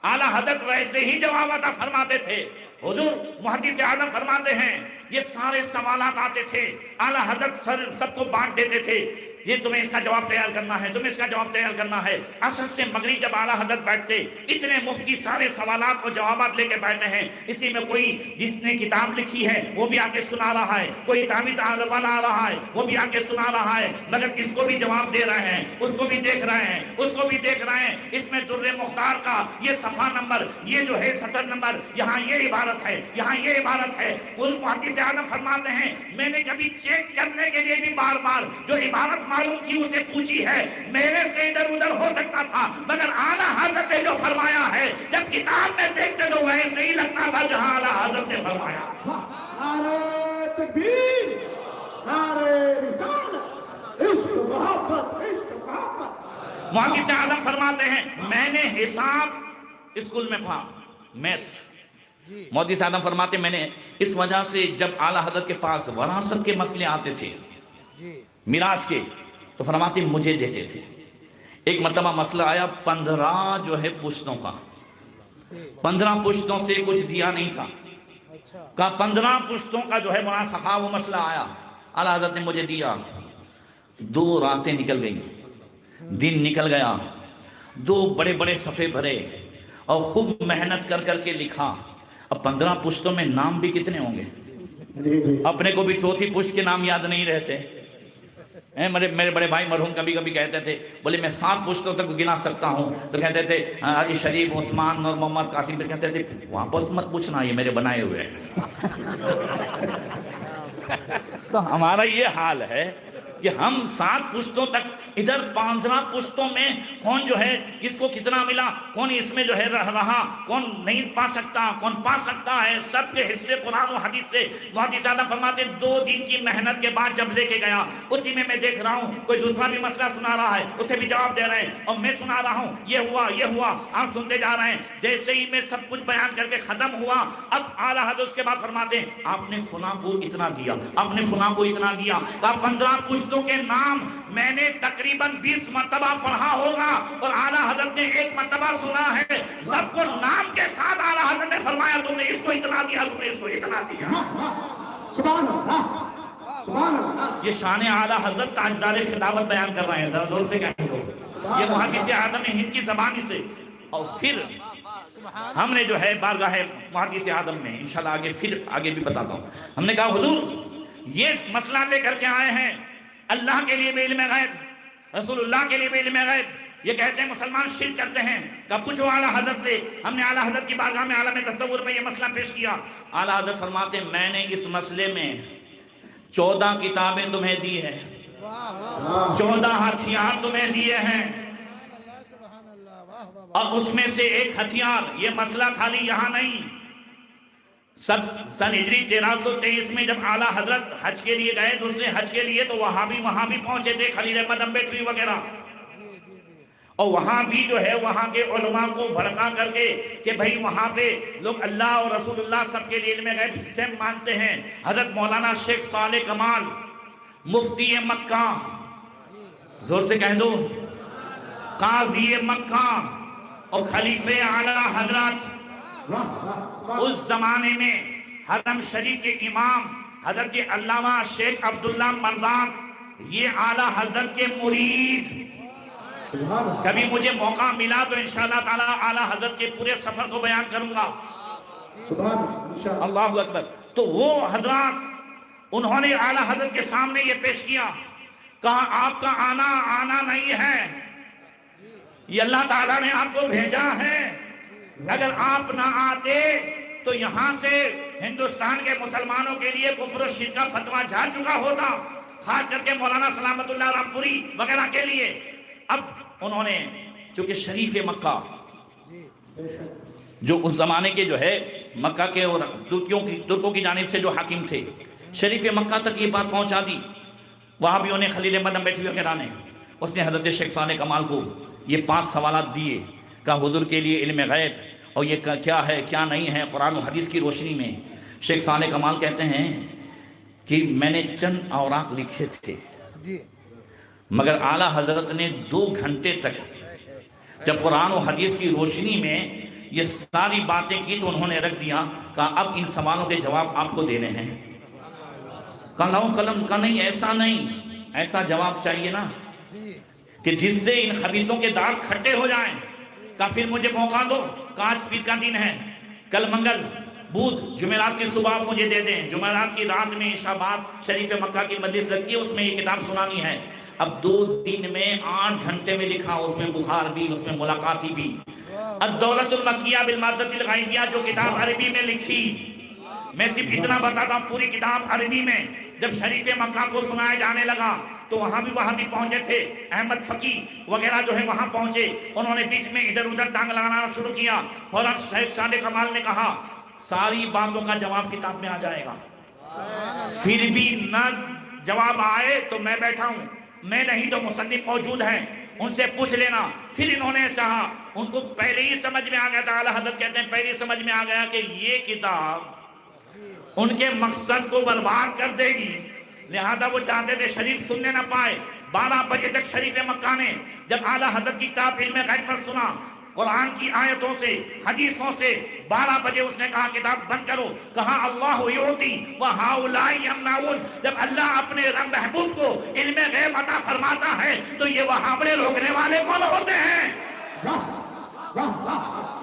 اعلیٰ حضرت ویسے ہی جواب عطا فرماتے تھے۔ حضور محدث اعظم فرماتے ہیں یہ سارے سوالات آتے تھے، اعلیٰ حضرت سب کو بانٹ دیتے تھے، یہ تمہیں اس کا جواب تیار کرنا ہے، تمہیں اس کا جواب تیار کرنا ہے۔ عصر سے مغرب جب اعلیٰ حضرت بیٹھتے، اتنے مفتی سارے سوالات اور جوابات لے کے بیٹھے ہیں، اسی میں کوئی جس نے کتاب لکھی ہے وہ بھی آ کے سنا رہا ہے، کوئی تعویذ والا آ رہا ہے وہ بھی آ کے سنا رہا ہے، مگر اس کو بھی جواب دے رہے ہیں، اس کو بھی دیکھ رہے ہیں، اس کو بھی دیکھ رہے ہیں۔ اس میں در مختار کا یہ صفحہ نمبر، یہ جو ہے سطر نمبر، یہاں یہ عبارت ہے، یہاں یہ عبارت ہے۔ وہ محدث اعظم فرماتے ہیں میں نے کبھی چیک کرنے کے لیے بھی بار بار جو عبارت معلوم تھی اسے پوچھی ہے، میرے سے ادھر ادھر ہو سکتا تھا، مگر اعلیٰ حضرت نے جو فرمایا ہے جب کتاب میں دیکھتے تو ویسے ہی لگتا تھا جہاں اعلیٰ حضرت نے فرمایا۔ نعرہ تکبیر، نعرہ رسالت، عشق محبت، عشق محبت۔ محدث اعظم فرماتے ہیں میں نے حساب اسکول میں پڑھا، میتھس۔ محدث اعظم فرماتے میں نے اس وجہ سے جب اعلیٰ حضرت کے پاس وراثت کے مسئلے آتے تھے میراث کے، تو فرماتے مجھے دیتے تھے۔ ایک مرتبہ مسئلہ آیا 15 جو ہے پشتوں کا، 15 پشتوں سے کچھ دیا نہیں تھا، کہا 15 پشتوں کا جو ہے بڑا سخا وہ مسئلہ آیا، اعلیٰ حضرت نے مجھے دیا۔ 2 راتیں نکل گئی، دن نکل گیا، 2 بڑے بڑے صفحے بھرے اور خوب محنت کر کر کے لکھا۔ اب 15 پشتوں میں نام بھی کتنے ہوں گے؟ اپنے کو بھی چوتھی پشت کے نام یاد نہیں رہتے۔ میرے بڑے بھائی مرحوم کبھی کبھی کہتے تھے، بولے میں 7 پشتوں تک گنا سکتا ہوں، تو کہتے تھے علی شریف، عثمان اور محمد قاسم، پھر کہتے تھے واپس مت پوچھنا یہ میرے بنائے ہوئے ہیں۔ تو ہمارا یہ حال ہے کہ ہم 7 پشتوں تک، ادھر 15 پشتوں میں کون جو ہے کس کو کتنا ملا، کون اس میں جو ہے رہا، کون نہیں پا سکتا، کون پا سکتا ہے، سب کے حصے قرآن و حدیث سے۔ محدث اعظم فرماتے 2 دن کی محنت کے بعد جب لے کے گیا، اسی میں دیکھ رہا ہوں کوئی دوسرا بھی مسئلہ سنا رہا ہے، اسے بھی جواب دے رہے ہیں، اور میں سنا رہا ہوں یہ ہوا یہ ہوا، آپ سنتے جا رہے ہیں۔ جیسے ہی میں سب کچھ بیان کر کے ختم ہوا، اب اعلیٰ حضرت اس کے بعد فرماتے ہیں آپ نے فلاں کو اتنا دیا، آپ نے فلاں کو اتنا دیا۔ 15 پشتوں کے نام میں نے تقریباً 20 مرتبہ پڑھا ہوگا، اور اعلیٰ حضرت نے 1 مرتبہ سنا ہے، سب کو نام کے ساتھ اعلیٰ حضرت نے فرمایا تم نے اس کو اتنا دیا، تم نے اس کو اتنا دیا۔ سبحان اللہ، سبحان اللہ۔ یہ شان اعلیٰ حضرت تاجدار خلافت بیان کر رہے ہیں، ذرا زور سے کہیں گے یہ محدث اعظم ہند کی زبانی سے۔ اور پھر ہم نے جو ہے بارگاہ محدث اعظم میں انشاءاللہ آگے بھی بتاتا ہوں، ہم نے کہا حضور یہ مسئلہ لے کر کے آئے ہیں، اللہ کے لیے بھی علم غیب، رسول اللہ کے لیے بھی علم غیب، یہ کہتے ہیں مسلمان شرک کرتے ہیں. کہا پوچھو اعلیٰ حضرت سے, ہم نے اعلیٰ حضرت کی بارگاہ میں عالم تصور میں یہ مسئلہ پیش کیا. اعلیٰ حضرت فرماتے ہیں میں نے اس مسئلے میں 14 کتابیں تمہیں دی ہیں, 14 ہتھیار تمہیں دیے ہیں, اور اس میں سے ایک ہتھیار, یہ مسئلہ خالی یہاں نہیں, سن ہجری 1323 میں جب اعلیٰ حضرت حج کے لیے گئے دوسرے حج کے لیے, تو وہاں بھی پہنچے تھے, خلیل احمد امبیٹری وغیرہ, اور وہاں بھی جو ہے وہاں کے علماء کو بھڑکا کر کے کہ بھئی وہاں پہ لوگ اللہ اور رسول اللہ سب کے لیے علم غیب سے مانتے ہیں. حضرت مولانا شیخ صالح کمال مفتی مکہ, زور سے کہہ دو, قاضی مکہ اور خلیفہ اعلیٰ حضرت, اس زمانے میں حرم شریف کے امام حضرت علامہ شیخ عبداللہ مردان, یہ اعلیٰ حضرت کے مرید. کبھی مجھے موقع ملا تو انشاءاللہ تعالی اعلیٰ حضرت کے پورے سفر کو بیان کروں گا. اللہ اکبر. تو وہ حضرات انہوں نے اعلیٰ حضرت کے سامنے یہ پیش کیا, کہا آپ کا آنا نہیں ہے, یہ اللہ تعالیٰ نے آپ کو بھیجا ہے. اگر آپ نہ آتے تو یہاں سے ہندوستان کے مسلمانوں کے لیے کفر و شرک کا فتویٰ جا چکا ہوتا, خاص کر کے مولانا سلامت اللہ رامپوری وغیرہ کے لیے. اب انہوں نے چونکہ شریف مکہ, جو اس زمانے کے جو ہے مکہ کے اور ترکوں کی جانب سے جو حاکم تھے, شریف مکہ تک یہ بات پہنچا دی. وہاں بھی انہیں خلیل احمد امبیٹری وغیرہ نے, اس نے حضرت شیخ صالح کمال کو یہ 5 سوالات دیے. کہا حضور کے لیے علم غیب اور یہ کیا ہے کیا نہیں ہے قرآن و حدیث کی روشنی میں. شیخ صالح کمال کہتے ہیں کہ میں نے چند اوراق لکھے تھے, مگر اعلیٰ حضرت نے 2 گھنٹے تک جب قرآن و حدیث کی روشنی میں یہ ساری باتیں کی تو انہوں نے رکھ دیا. کہا اب ان سوالوں کے جواب آپ کو دینے ہیں. کہا لاؤ قلم. کا نہیں, ایسا نہیں, ایسا جواب چاہیے نا کہ جس سے ان خبیثوں کے دانت کھٹے ہو جائیں. کہا پھر مجھے موقع دو, آج پیر کا دن ہے, کل منگل, بدھ, جمعرات کی صبح مجھے دے دیں. جمعرات کی رات میں عشاء بعد شریف مکہ کی مجلس لگتی ہے, اس میں یہ کتاب سنانی ہے. اب 2 دن میں 8 گھنٹے میں لکھا, اس میں بخار بھی, اس میں ملاقاتی بھی. الدولت المکیہ بالمادۃ الغیبیہ جو کتاب عربی میں لکھی, میں صرف اتنا بتاتا ہوں, پوری کتاب عربی میں. جب شریف مکہ کو سنایا جانے لگا تو وہاں بھی پہنچے تھے, احمد فقی وغیرہ جو ہے وہاں پہنچے. انہوں نے بیچ میں ادھر ادھر ٹانگ لگانا شروع کیا. فوراً شیخ صالح کمال نے کہا ساری باتوں کا جواب کتاب میں آ جائے گا, پھر بھی نہ جواب آئے تو میں بیٹھا ہوں, میں نہیں تو مصنف موجود ہیں, ان سے پوچھ لینا. پھر انہوں نے چاہا, ان کو پہلے ہی سمجھ میں آ گیا تھا, اعلیٰ حضرت کہتے ہیں پہلے ہی سمجھ میں آ گیا کہ یہ کتاب ان کے مقصد کو برباد کر دے گی, لہذا وہ چاہتے تھے شریف سننے نہ پائے. 12 بجے تک شریف مکہ نے جب اعلیٰ حضرت کی کتاب علم غیب پر سنا, قرآن کی آیتوں سے حدیثوں سے, 12 بجے اس نے کہا کتاب بند کرو. کہا اللہ یعطی وہؤلاء یمنعون, جب اللہ اپنے رب محبوب کو علم غیب عطا فرماتا ہے تو یہ وہابڑے روکنے والے کون ہوتے ہیں؟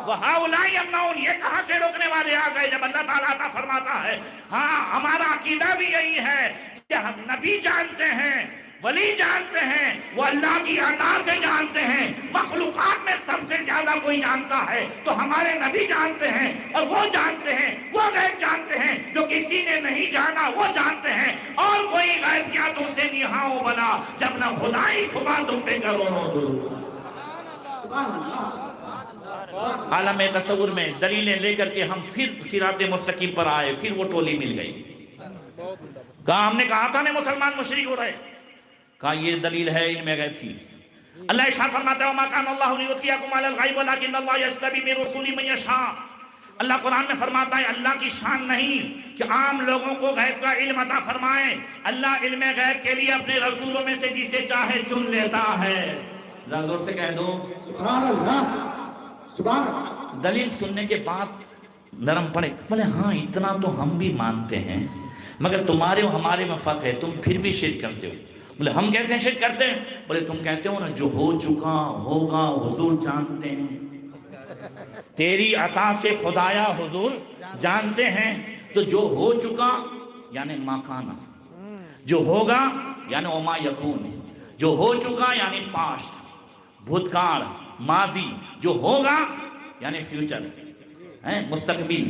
وہؤلاء یمنعون, یہ کہاں سے روکنے والے آ گئے جب اللہ تعالیٰ عطا فرماتا ہے. ہاں ہمارا عقیدہ بھی یہی ہے کہ ہم نبی جانتے ہیں, ولی جانتے ہیں, وہ اللہ کی عطا سے جانتے ہیں. مخلوقات میں سب سے زیادہ کوئی جانتا ہے تو ہمارے نبی جانتے ہیں, اور وہ جانتے ہیں, وہ غیب جانتے ہیں جو کسی نے نہیں جانا, وہ جانتے ہیں. اور کوئی غیب کیا تم سے نہاؤ بنا جب نہ خدائی صبح تم پہ کرو. عالم تصور میں دلیلیں لے کر کے ہم پھر صراط مستقیم پر آئے, پھر وہ ٹولی مل گئی. کہا ہم نے کہا تھا نا مسلمان مشرک ہو رہے, کہا یہ دلیل ہے علم غیب کی. اللہ ارشاد فرماتا ہے وما کان اللہ لیطلعکم علی الغیب ولکن اللہ یجتبی من رسولہ من یشاء. اللہ قرآن میں فرماتا ہے اللہ کی شان نہیں کہ عام لوگوں کو غیب کا علم عطا فرمائے, اللہ علم غیب کے لیے اپنے رسولوں میں سے جسے چاہے چن لیتا ہے. ذرا زور سے کہہ دو سبحان اللہ, سبحان اللہ. دلیل سننے کے بعد نرم پڑے, بولے ہاں اتنا تو ہم بھی مانتے ہیں, مگر تمہارے و ہمارے میں فرق ہے, تم پھر بھی شرک کرتے ہو. بولے ہم کیسے شرک کرتے ہیں؟ بولے تم کہتے ہو نا جو ہو چکا ہوگا حضور جانتے ہیں, تیری عطا سے خدایا حضور جانتے ہیں. تو جو ہو چکا یعنی ما کانا, جو ہوگا یعنی وما یکون, جو ہو چکا یعنی پاسٹ, بھوتکال، ماضی، جو ہوگا یعنی فیوچر، مستقبل.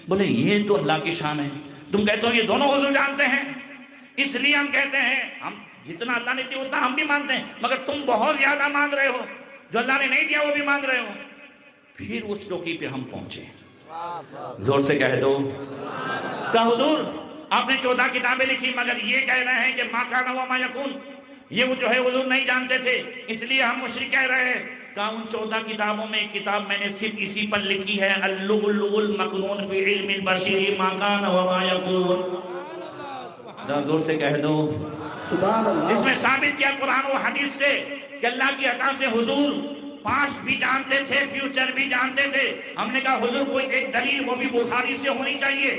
بولے یہ تو اللہ کی شان ہے. تم کہتے ہو یہ دونوں حضور جانتے ہیں، اس لیے ہم کہتے ہیں ہم جتنا اللہ نے دیا اتنا ہم بھی مانتے ہیں، مگر تم بہت زیادہ مان رہے ہو، جو اللہ نے نہیں دیا وہ بھی مان رہے ہو. پھر اس چوکی پہ ہم پہنچے. زور سے کہہ دو کہ حضور آپ نے 14 کتابیں لکھی مگر یہ کہہ رہے ہیں کہ ما کان و ما یکون، یہ وہ جو ہے حضور نہیں جانتے تھے اس لیے ہم مشرک کہہ رہے ہیں. کہ ان 14 کتابوں میں ایک کتاب میں نے صرف اسی پر لکھی ہے، اللؤلؤ المکنون فی علم البشر ما کان و ما یکون. زور سے کہہ دو سبحان اللہ. اس میں ثابت کیا قرآن و حدیث سے کہ اللہ کی عطا سے حضور پاسٹ بھی جانتے تھے، فیوچر بھی جانتے تھے. ہم نے کہا حضور کوئی ایک دلیل وہ بھی بخاری سے ہونی چاہیے.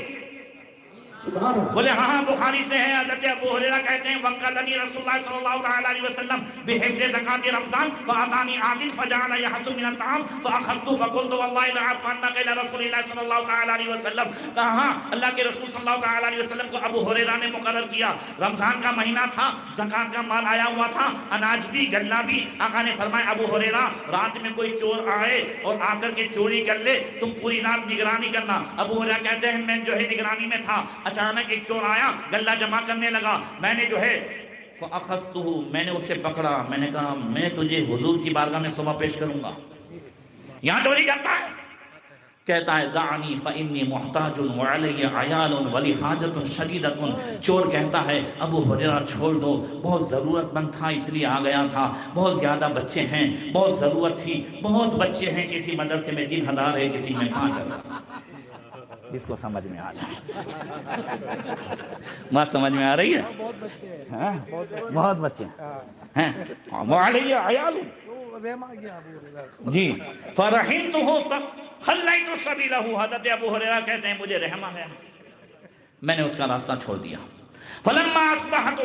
سبحان اللہ. بولے ہاں بخاری سے ہے. حضرت ابو ہریرہ کہتے ہیں وَقَّلَنِي رسول اللہ صلی اللہ تعالی علیہ وسلم بِحِفْظِ زَكَاةِ رمضان فَأَعْطَانِي عَادٍ فَجَعَلَ يَحْثُ مِنَ الطَّعَامِ فَأَخَذْتُ فَقُلْتُ وَاللَّهِ لَأَعْرِفَنَّكَ إِلَى رسول اللہ صلی اللہ تعالی علیہ وسلم. کہا اللہ کے رسول صلی اللہ تعالی علیہ وسلم کو ابو ہریرہ نے مقرر کیا. رمضان کا مہینہ تھا، زکات کا مال آیا ہوا تھا، اناج بھی غلہ بھی. آقا نے فرمایا ابو ہریرہ رات میں کوئی چور آئے اور آ کر کے چوری کر لے، تم پوری رات نگرانی کرنا. ابو ہریرہ کہتے ہیں میں جو ہے نگرانی میں تھا، اچانک ایک چور آیا، غلہ جمع کرنے لگا. میں نے جو ہے فَأَخَذْتُهُ میں نے اسے پکڑا. میں نے کہا میں تجھے حضور کی بارگاہ میں صبح پیش کروں گا. یہاں چوری کرتا ہے. کہتا ہے دعنی فإنی محتاج وعلی عیال ولی حاجت شدیدۃ. چور کہتا ہے ابو ہریرہ چھوڑ دو، بہت ضرورت مند تھا اس لیے آ گیا تھا، بہت زیادہ بچے ہیں، بہت ضرورت تھی، بہت بچے ہیں، کسی مدرسے میں 3000 ہے، کسی میں 5000. اس کو سمجھ میں آ جائے. بات سمجھ میں آ رہی ہے؟ بہت بچے ہیں. وعلی عیال جی فرحمتہ خلیت سبیلہ. حضرت ابو ہریرہ کہتے ہیں مجھے رحم آ گیا، میں نے اس کا راستہ چھوڑ دیا. فلما اصبحت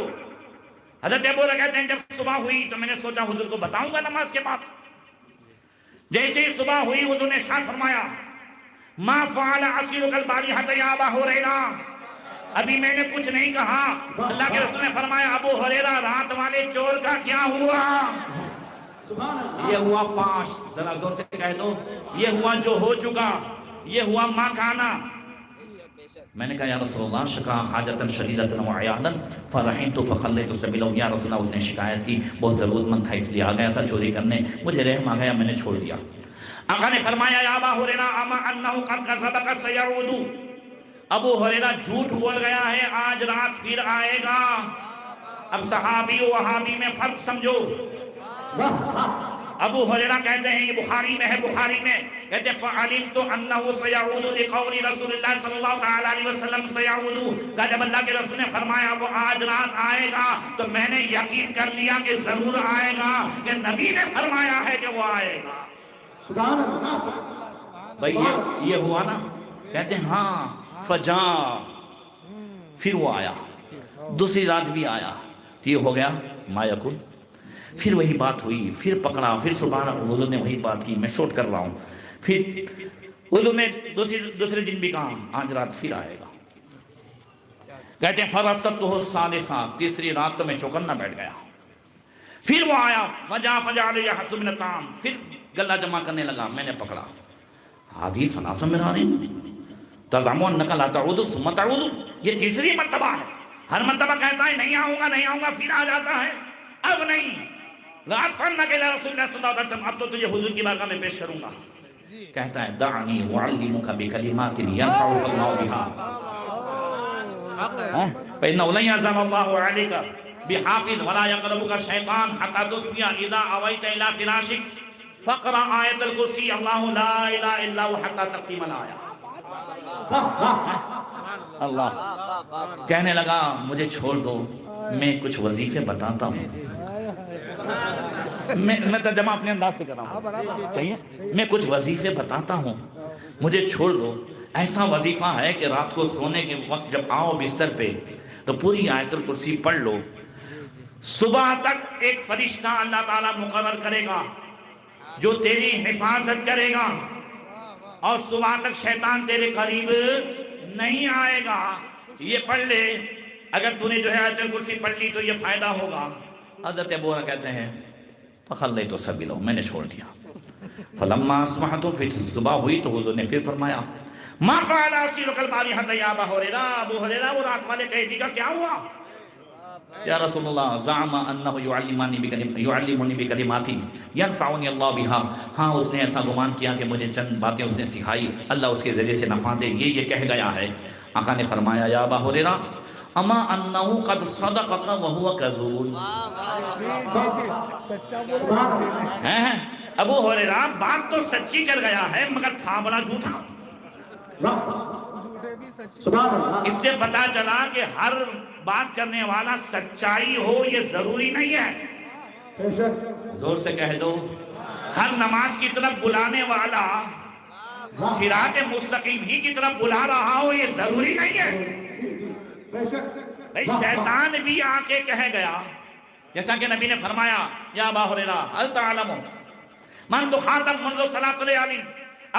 حضرت ابو ہریرہ کہتے ہیں جب صبح ہوئی تو میں نے سوچا حضور کو بتاؤں گا نماز کے بعد. جیسے ہی صبح ہوئی حضور نے ارشاد فرمایا ما فعل عصیرک البارحۃ یا ابا ہریرہ. ابھی میں نے کچھ نہیں کہا، اللہ کے رسول نے فرمایا ابو ہریرہ رات والے چور کا کیا ہوا؟ یہ ہوا 5. ذرا زور سے کہہ دو یہ ہوا جو ہو چکا، یہ ہوا ما کانا. میں نے کہا یا رسول اللہ شکا حاجتا شدیدتا وعیالا فرحمت فخلیت سبیلہ. یا رسول اللہ اس نے شکایت کی، بہت ضرورت مند تھا اس لیے آ گیا تھا چوری کرنے، مجھے رحم آ گیا میں نے چھوڑ دیا. آقا نے فرمایا یا ابا ہریرہ اما انہ قد کذبک سیعود. ابو ہریرہ جھوٹ بول گیا ہے، آج رات پھر آئے گا. اب صحابی و وہابی میں فرق سمجھو. ابو ہریرہ کہتے ہیں یہ بخاری میں ہے، بخاری میں کہتے ہیں فعلمت انہ سیعود لقول رسول اللہ صلی اللہ تعالی علیہ وسلم سیعود. کہ جب اللہ کے رسول نے فرمایا وہ آج رات آئے گا تو میں نے یقین کر لیا کہ ضرور آئے گا، کہ نبی نے فرمایا ہے کہ وہ آئے گا. سبحان اللہ. بھئی یہ ہوا نا. کہتے ہیں ہاں فجا، پھر وہ آیا، دوسری رات بھی آیا، یہ ہو گیا ما یکون. پھر وہی بات ہوئی، پھر پکڑا، پھر سبحان اللہ حضور نے وہی بات کی. میں شوٹ کر رہا ہوں. پھر حضور نے دوسرے دن بھی کہا آج رات پھر آئے گا. کہتے ہیں فرصتہ الثالثہ، تیسری رات تو میں چوکنا بیٹھ گیا. پھر وہ آیا فجعل یحث من الطعام، پھر گلہ جمع کرنے لگا. میں نے پکڑا حاضی ثلاث مرار تزعم انک لا تعود ثم تعود. یہ تیسری مرتبہ ہے. ہر مرتبہ کہتا ہے نہیں آؤں گا نہیں آؤں گا، پھر آ جاتا ہے. اب نہیں، لأعرفنک الی رسول اللہ صلی اللہ علیہ وسلم، اب تو تجھے حضور کی بارگاہ میں پیش کروں گا. کہتا ہے دعنی اعلمک بکلمات ينفعک اللہ بها فإنه لن يزال الله عليك بحافظ ولا يقربك الشيطان حتى تصبح إذا أويت إلى فراشك فاقرأ آية الكرسي الله لا إله إلا هو حتى تختم الآية. اللہ کہنے لگا مجھے چھوڑ دو، میں کچھ وظیفے بتاتا ہوں. میں ترجمہ اپنے انداز سے کر رہا ہوں، صحیح ہے؟ میں کچھ وظیفے بتاتا ہوں، مجھے چھوڑ دو. ایسا وظیفہ ہے کہ رات کو سونے کے وقت جب آؤ بستر پہ تو پوری آیت الکرسی پڑھ لو. صبح تک ایک فرشتہ اللہ تعالیٰ مقرر کرے گا جو تیری حفاظت کرے گا، اور صبح تک شیطان تیرے قریب نہیں آئے گا. یہ پڑھ لے، اگر تو نے جو ہے آیت الکرسی پڑھ لی تو یہ فائدہ ہوگا. حضرت ابو ہریرہ کہتے ہیں فخلیت سبیلہ، میں نے چھوڑ دیا۔ فلما اصبحت، پھر صبح ہوئی تو حضور نے پھر فرمایا ما فعل اسیرک البارحۃ یا ابا ہریرہ، ابو ہریرہ وہ رات والے قیدی کا کیا ہوا؟ یا رسول اللہ زعم انہ یعلمنی بکلمات ینفعنی اللہ بہا، ہاں اس نے ایسا گمان کیا کہ مجھے چند باتیں اس نے سکھائی، اللہ اس کے ذریعے سے نفع دے، یہ کہہ گیا ہے۔ آقا نے فرمایا یا ابا ہریرہ اما انہ قد صدقک وہو کذوب، ابو ہریرہ بات تو سچی کر گیا ہے مگر تھا بڑا جھوٹا۔ اس سے پتا چلا کہ ہر بات کرنے والا سچائی ہو یہ ضروری نہیں ہے۔ زور سے کہہ دو، ہر نماز کی طرف بلانے والا صراط مستقیم ہی کی طرف بلا رہا ہو یہ ضروری نہیں ہے۔ شیطان بھی آ کے کہہ گیا، جیسا کہ نبی نے فرمایا یا ابا ہریرہ هل تعلم من تخاطب منذ ثلاث لیال،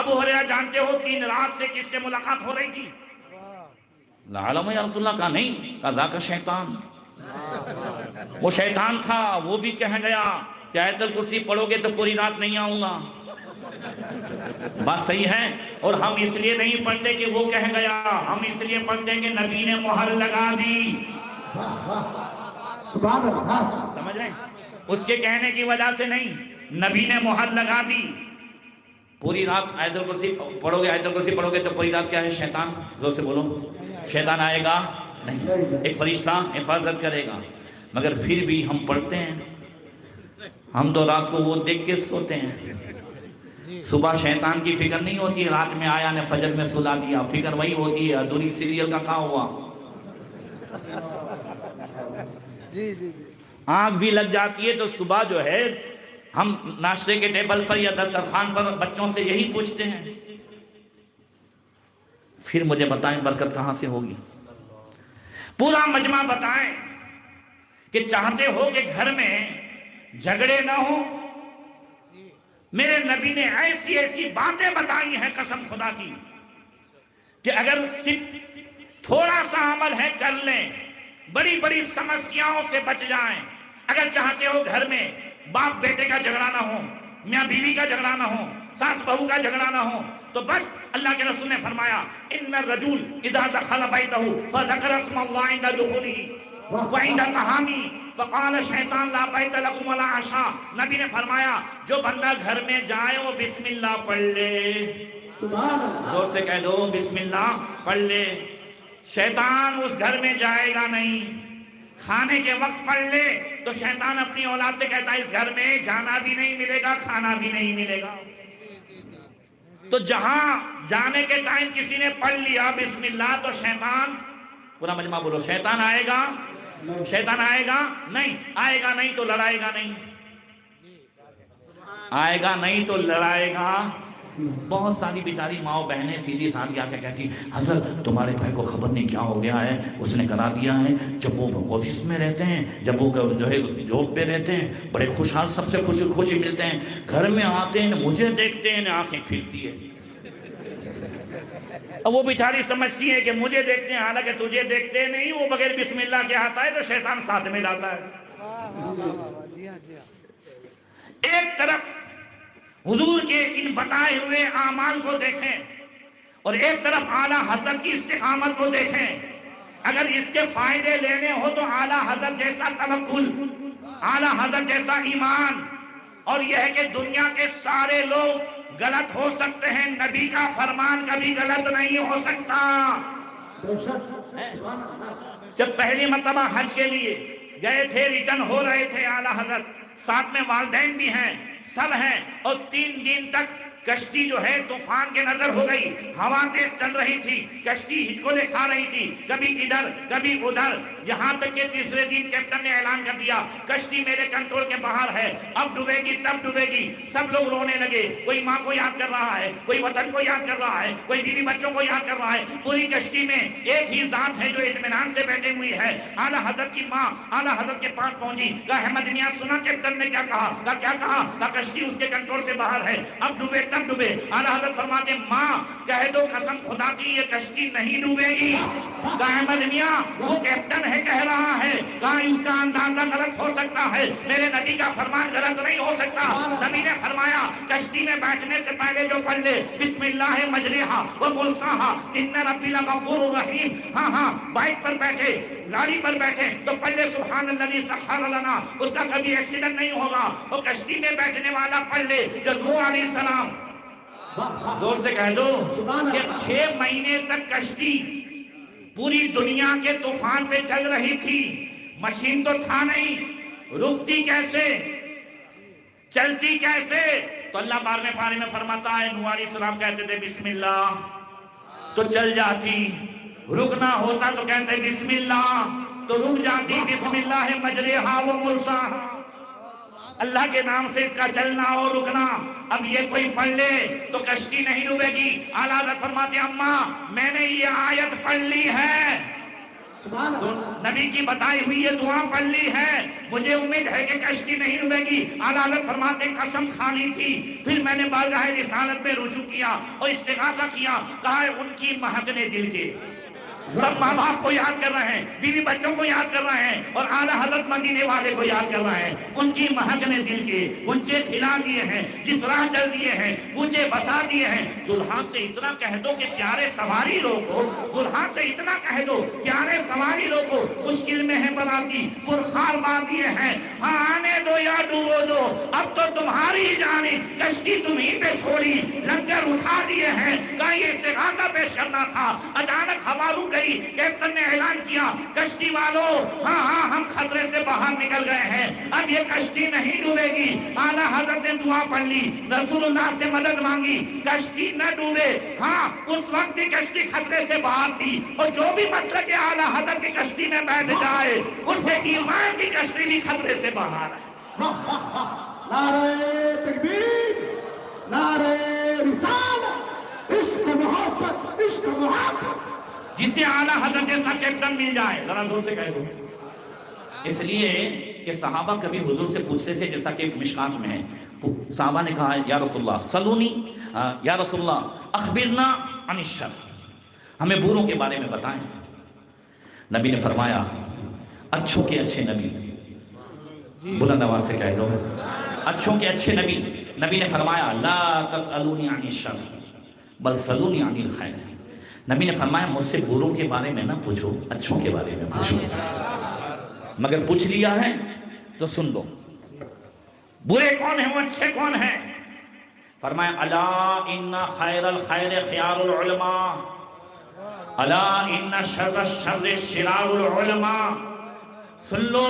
ابو ہریرہ جانتے ہو 3 رات سے کس سے ملاقات ہو رہی تھی؟ لا علم یا رسول اللہ، کہا نہیں، کہا ذاک شیطان، وہ شیطان تھا، وہ بھی کہہ گیا کہ آیت الکرسی پڑھو گے تو پوری رات نہیں آؤں گا۔ بات صحیح ہے، اور ہم اس لیے نہیں پڑھتے کہ وہ کہہ گیا، ہم اس لیے پڑھتے ہیں کہ نبی نے مہر لگا دی۔ سمجھ رہے ہیں؟ اس کے کہنے کی وجہ سے نہیں، نبی نے مہر لگا دی۔ پوری رات آیت الکرسی پڑھو گے، آیت الکرسی پڑھو گے تو پوری رات کیا ہے؟ شیطان، زور سے بولو، شیطان آئے گا نہیں، ایک فرشتہ حفاظت کرے گا۔ مگر پھر بھی ہم پڑھتے ہیں، ہم تو رات کو وہ دیکھ کے سوتے ہیں، صبح شیطان کی فکر نہیں ہوتی ہے، رات میں آیا نے فجر میں سلا دیا، فکر وہی ہوتی ہے ادھوری سیریل کا کہاں ہوا۔ آنکھ بھی لگ جاتی ہے تو صبح جو ہے ہم ناشتے کے ٹیبل پر یا دسترخوان پر بچوں سے یہی پوچھتے ہیں، پھر مجھے بتائیں برکت کہاں سے ہوگی؟ پورا مجمع بتائیں کہ چاہتے ہو کہ گھر میں جھگڑے نہ ہو؟ میرے نبی نے ایسی ایسی باتیں بتائی ہیں قسم خدا کی کہ اگر صرف تھوڑا سا عمل ہے کر لیں، بڑی بڑی سمسیاؤں سے بچ جائیں۔ اگر چاہتے ہو گھر میں باپ بیٹے کا جھگڑا نہ ہو، میاں بیوی کا جھگڑا نہ ہو، ساس بہو کا جھگڑا نہ ہو، تو بس اللہ کے رسول نے فرمایا ان الرجل اذا دخل بیتہ فذکر اسم اللہ عند دخولہ وعند طعامہ فقال الشیطان لا بیت لکم ولا عشاء، نبی نے فرمایا جو بندہ گھر میں جائے وہ بسم اللہ پڑھ لے، زور سے کہہ دو بسم اللہ پڑھ لے، شیطان اس گھر میں جائے گا نہیں۔ کھانے کے وقت پڑھ لے تو شیطان اپنی اولاد سے کہتا ہے اس گھر میں جانا بھی نہیں ملے گا، کھانا بھی نہیں ملے گا۔ تو جہاں جانے کے ٹائم کسی نے پڑھ لیا بسم اللہ تو شیطان، پورا مجمع بولو، شیطان آئے گا؟ شیطان آئے گا نہیں، آئے گا نہیں تو لڑائے گا نہیں، آئے گا نہیں تو لڑائے گا۔ بہت ساری بیچاری ماں بہنیں سیدھی سادھی آ کے کہتی حضرت تمہارے بھائی کو خبر نہیں کیا ہو گیا ہے، اس نے کرا دیا ہے، جب وہ آفس میں رہتے ہیں، جب وہ جو ہے جاب پہ رہتے ہیں بڑے خوشحال، سب سے خوشی ملتے ہیں، گھر میں آتے ہیں مجھے دیکھتے ہیں آنکھیں پھرتی ہے۔ اب وہ بیچاری سمجھتی ہے کہ مجھے دیکھتے ہیں، حالانکہ تجھے دیکھتے نہیں، وہ بغیر بسم اللہ کے آتا ہے تو شیطان ساتھ میں لاتا ہے۔ ایک طرف حضور کے ان بتائے ہوئے اعمال کو دیکھیں اور ایک طرف اعلیٰ حضرت کی استقامت کو دیکھیں۔ اگر اس کے فائدے لینے ہو تو اعلیٰ حضرت جیسا توکل، اعلیٰ حضرت جیسا ایمان، اور یہ ہے کہ دنیا کے سارے لوگ غلط ہو سکتے ہیں، نبی کا فرمان کبھی غلط نہیں ہو سکتا۔ جب پہلی مرتبہ حج کے لیے گئے تھے، ریٹرن ہو رہے تھے اعلیٰ حضرت، ساتھ میں والدین بھی ہیں، سب ہیں، اور 3 دن تک کشتی جو ہے طوفان کے نظر ہو گئی، ہوا تیز چل رہی تھی، کشتی ہچکولے کھا رہی تھی، کبھی ادھر کبھی ادھر، یہاں تک کہ تیسرے دن کیپٹن نے اعلان کر دیا کشتی میرے کنٹرول کے باہر ہے، اب ڈوبے گی تب ڈوبے گی۔ سب لوگ رونے لگے، کوئی ماں کو یاد کر رہا ہے، کوئی وطن کو یاد کر رہا ہے، کوئی بیوی بچوں کو یاد کر رہا ہے۔ پوری کشتی میں ایک ہی ذات ہے جو اطمینان سے بیٹھے ہوئی ہے۔ اعلیٰ حضرت کی ماں اعلیٰ حضرت کے پاس پہنچی، کہا احمد میاں سنا کیپٹن نے کیا کہا؟ کہا کیا کہا؟ کہا کشتی اس کے کنٹرول سے باہر ہے، اب ڈوبے تب ڈوبے. اعلیٰ حضرت فرماتے ہیں ماں کہہ دو قسم خدا کی یہ کشتی نہیں ڈوبے گی. کہا احمد میاں وہ کیپٹن ہے کہہ رہا ہے, کہا اس کا اندازہ غلط ہو سکتا ہے, میرے نبی کا فرمان غلط نہیں ہو سکتا. نبی نے فرمایا کشتی میں بیٹھنے سے پہلے جو پڑھ لے بسم اللہ مجریہا و مرساہا ان ربی لغفور رحیم. ہاں بائک پر بیٹھے, گاڑی پر بیٹھے تو پڑھ لے سبحان الذی سخر لنا, اس کا کبھی ایکسیڈنٹ نہیں ہوگا. وہ کشتی میں بیٹھنے والا پڑھ لے جو نوح علیہ السلام, زور سے کہہ دو کہ 6 مہینے تک کشتی پوری دنیا کے طوفان پہ چل رہی تھی, مشین تو تھا نہیں, رکتی کیسے, چلتی کیسے؟ تو اللہ 12ویں پارے میں فرماتا ہے نوح علیہ السلام کہتے تھے بسم اللہ تو چل جاتی, رکنا ہوتا تو کہتے بسم اللہ تو رک جاتی. بسم اللہ مجریہا و مرساہا, اللہ کے نام سے اس کا چلنا اور رکنا. اب یہ کوئی پڑھ لے تو کشتی نہیں ڈوبے گی. اعلیٰ حضرت فرماتے ہیں اماں میں نے یہ آیت پڑھ لی ہے, نبی کی بتائی ہوئی یہ دعا پڑھ لی ہے, مجھے امید ہے کہ کشتی نہیں ڈوبے گی. اعلیٰ حضرت فرماتے ہیں قسم کھانی تھی. پھر میں نے بارگاہ رسالت میں رجوع کیا اور استغاثہ کیا, کہا ان کی مہکنے دل کے سب ماں باپ کو یاد کر رہے ہیں, بیوی بچوں کو یاد کر رہے ہیں اور اعلیٰ حضرت مدینے والے کو یاد کر رہے ہیں. ان کی مہکنے دل کے اونچے کھلا دیے ہیں, جس راہ چل دیے ہیں اونچے بسا دیے ہیں. دلہا سے اتنا کہہ دو کہ پیارے سواری لوگو, دلہا سے اتنا کہہ دو پیارے سواری لوگو, مشکل میں ہے بناتی پرخار مار دیے ہیں, ہاں آنے دو یا ڈوبو دو, اب تو تمہاری جانب کشتی تمہیں پہ چھوڑی, لنگر اٹھا دیے ہیں. کہا یہ استغاثہ پیش کرنا تھا, اچانک ہوا رک گئی. کیپٹن نے اعلان کیا کشتی والوں ہاں ہم خطرے سے باہر نکل گئے ہیں, اب یہ کشتی نہیں ڈوبے گی. اعلیٰ حضرت نے دعا پڑھ لی, رسول اللہ سے مدد مانگی, کشتی نہ ڈوبے. ہاں اس وقت کی کشتی خطرے سے باہر تھی, اور جو بھی مسلک اعلیٰ حضرت کی کشتی میں بیٹھ جائے اسے ایمان کی کشتی بھی خطرے سے باہر ہے. نعرہ تکبیر, نعرہ رسالت, عشق محبت, عشق محبت. جسے اعلیٰ حضرت جیسا کیپٹن مل جائے, ذرا زور سے کہہ دو. اس لیے کہ صحابہ کبھی حضور سے پوچھتے تھے, جیسا کہ مشکات میں ہے, صحابہ نے کہا یا رسول اللہ سلونی, یا رسول اللہ اخبرنا عن الشر, ہمیں بوروں کے بارے میں بتائیں. نبی نے فرمایا اچھوں کے اچھے نبی, بلند آواز سے کہہ دو اچھوں کے اچھے نبی. نبی نے فرمایا لا تسألونی عن الشر بل سلونی عن الخیر. نبی نے فرمایا مجھ سے بروں کے بارے میں نہ پوچھو, اچھوں کے بارے میں پوچھو. مگر پوچھ لیا ہے تو سن لو, برے کون ہیں وہ اچھے کون ہیں. فرمایا الا ان خیر الخیر خیار العلماء, الا ان شر الشر شرار العلماء. سن لو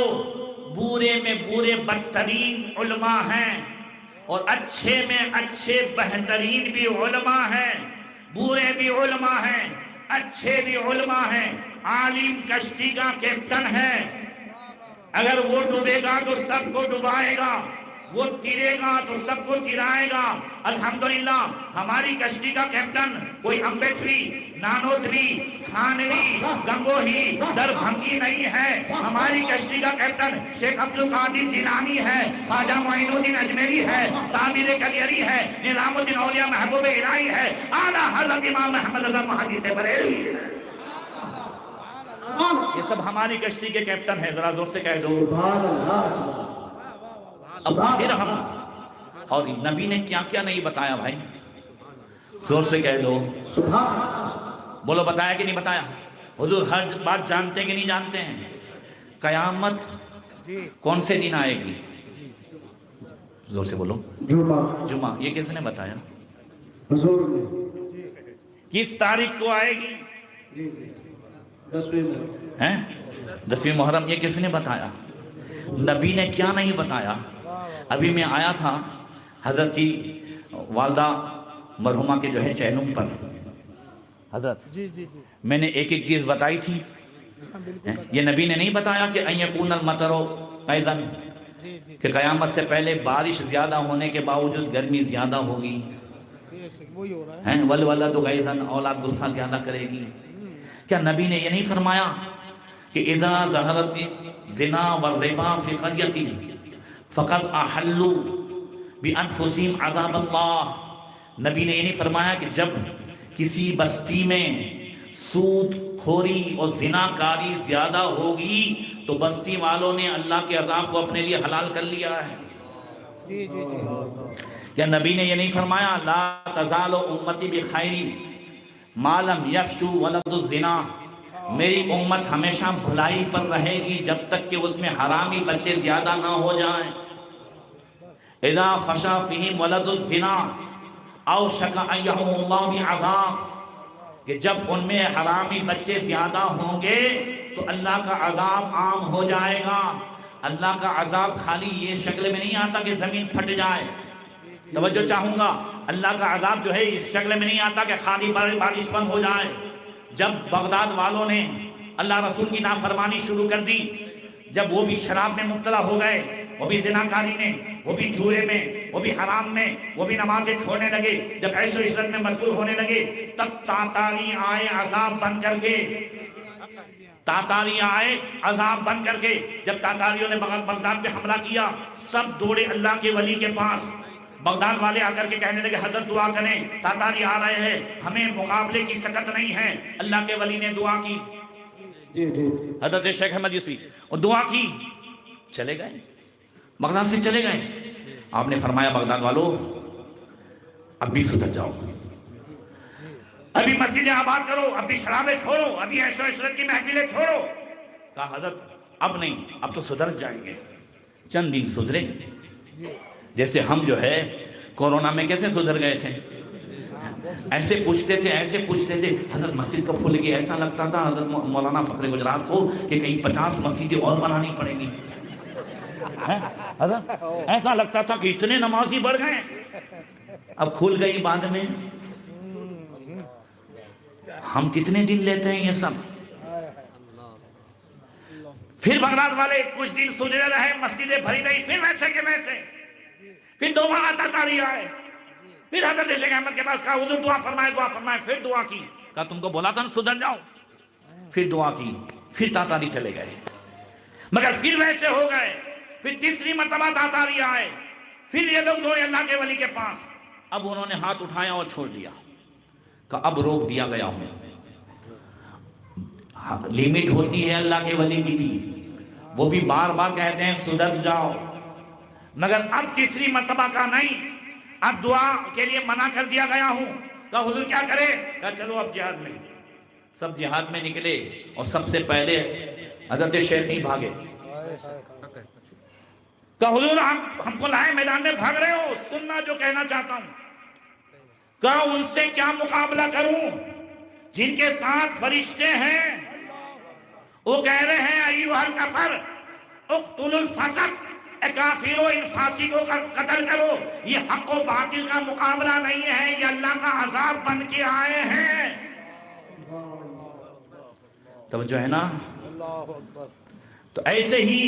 برے میں برے بدترین علماء ہیں, اور اچھے میں اچھے بہترین بھی علماء ہیں. برے بھی علماء ہیں, اچھے بھی علماء ہیں. عالم کشتی کا کیپٹن ہے, اگر وہ ڈوبے گا تو سب کو ڈبائے گا, وہ تیرے گا تو سب کو تیرائے گا. الحمدللہ ہماری کشتی کا کیپٹن کوئی امبیٹری, نانوتری, تھانوی, گنگوہی, دربھنگی نہیں ہے. ہماری کشتی کا کیپٹن شیخ عبدالقادر جیلانی ہے, خواجہ معین الدین اجمیری ہے, صابر کلیری ہے, نظام الدین اولیاء محبوب الہی ہے, اعلیٰ حضرت امام محمد رضا مہدی سے بریلوی ہے. یہ سب ہماری کشتی کے کیپٹن ہیں, ذرا زور سے کہہ دو سبحان اللہ. اب پھر ہم, اور نبی نے کیا کیا نہیں بتایا بھائی, زور سے کہہ دو سبحان اللہ. بولو بتایا کہ نہیں بتایا. حضور ہر بات جانتے کہ نہیں جانتے ہیں. قیامت کون سے دن آئے گی, زور سے بولو. جمعہ. یہ کس نے بتایا, حضور نے. کس تاریخ کو آئے گی, 10ویں محرم. یہ کس نے بتایا, نبی نے کیا نہیں بتایا. ابھی میں آیا تھا حضرت کی والدہ مرحومہ کے جو ہے چہنم پر, حضرت میں نے ایک ایک چیز بتائی تھی. یہ نبی نے نہیں بتایا کہ ان یکون المطر غیظا, کہ قیامت سے پہلے بارش زیادہ ہونے کے باوجود گرمی زیادہ ہوگی, والولد غیظا, اولاد غصہ زیادہ کرے گی. کیا نبی نے یہ نہیں فرمایا کہ اذا ظہرت زنا والربا فی قریۃ فقد احلوا بانفسهم عذاب اللہ, نبی نے یہ نہیں فرمایا کہ جب کسی بستی میں سود خوری اور زناکاری زیادہ ہوگی تو بستی والوں نے اللہ کے عذاب کو اپنے لیے حلال کر لیا ہے؟ جی جی جی یا نبی نے یہ نہیں فرمایا لا تزال امتی بخیر ما لم یفشو ولد الزنا، میری امت ہمیشہ بھلائی پر رہے گی جب تک کہ اس میں حرامی بچے زیادہ نہ ہو جائیں. اذا فشا فیہم ولد الزنا اوشک ان یحم اللہ بعذاب، کہ جب ان میں حرامی بچے زیادہ ہوں گے تو اللہ کا عذاب عام ہو جائے گا. اللہ کا عذاب خالی یہ شکل میں نہیں آتا کہ زمین پھٹ جائے. توجہ چاہوں گا، اللہ کا عذاب جو ہے اس شکل میں نہیں آتا کہ خالی بارش بند ہو جائے. جب بغداد والوں نے اللہ رسول کی نافرمانی شروع کر دی، جب وہ بھی شراب میں مبتلا ہو گئے، وہ بھی زناکاری میں، وہ بھی جوئے میں، وہ بھی حرام میں، وہ بھی نمازیں چھوڑنے لگے، جب عیش و عشرت میں مشغول ہونے لگے، تب تاتاری آئے عذاب بن کر کے. تاتاری آئے عذاب بن کر کے. جب تاتاریوں نے بغداد پہ حملہ کیا، سب دوڑے اللہ کے ولی کے پاس. بغداد والے آ کر کے کہنے لگے حضرت دعا کریں، تاتاری آ رہے ہیں، ہمیں مقابلے کی سکت نہیں ہے. اللہ کے ولی نے دعا کی، حضرت شیخ احمد یوسفی، اور دعا کی، چلے گئے، بغداد سے چلے گئے. آپ نے فرمایا بغداد والو اب بھی سدھر جاؤ، ابھی مسجدیں آباد کرو، ابھی شرابیں چھوڑو، ابھی عیش و عشرت کی محفلیں چھوڑو. کہا حضرت اب نہیں، اب تو سدھر جائیں گے. چند دن سدھرے. جیسے ہم جو ہے کورونا میں کیسے سدھر گئے تھے، ایسے پوچھتے تھے حضرت مسجد کب کھلے گی. ایسا لگتا تھا حضرت مولانا فخر گجرات کو کہ کہیں 50 مسجدیں اور بنانی پڑیں گی. حضرت ایسا لگتا تھا کہ اتنے نمازی بڑھ گئے. اب کھل گئی بعد میں. ہم کتنے دن لیتے ہیں یہ سب. پھر بغداد والے کچھ دن سجرے رہے، مسجدیں بھری نہیں، پھر ویسے کے ویسے. پھر دوبارہ تاتاری آئے، پھر حضرت شیخ احمد کے پاس کہا حضور دعا فرمائے. پھر دعا کی، کہا تم کو بولا تھا نا سدھر جاؤ. پھر دعا کی، پھر تاتاری چلے گئے، مگر پھر ویسے ہو گئے. پھر تیسری مرتبہ تاتاری آئے، پھر یہ لوگ دوڑے اللہ کے ولی کے پاس. اب انہوں نے ہاتھ اٹھایا اور چھوڑ دیا، کہ اب روک دیا گیا ہوں. لیمٹ ہوتی ہے اللہ کے ولی کی بھی، وہ بھی بار بار کہتے ہیں سدھر جاؤ، مگر اب تیسری مرتبہ کا نہیں، اب دعا کے لیے منع کر دیا گیا ہوں. کہا حضور کیا کرے؟ کہا چلو اب جہاد میں. سب جہاد میں نکلے اور سب سے پہلے حضرت شیخ ہی بھاگے. کہا حضور ہم کو لائے میدان میں، بھاگ رہے ہو، سننا جو کہنا چاہتا ہوں. کہا ان سے کیا مقابلہ کروں جن کے ساتھ فرشتے ہیں، وہ کہہ رہے ہیں ایھا الکفر اقتلوا الفاسق، اے کافرو ان فاسقوں کا قتل کرو. یہ حق و باطل کا مقابلہ نہیں ہے، یہ اللہ کا عذاب بن کے آئے ہیں. توجہ ہے نا. تو ایسے ہی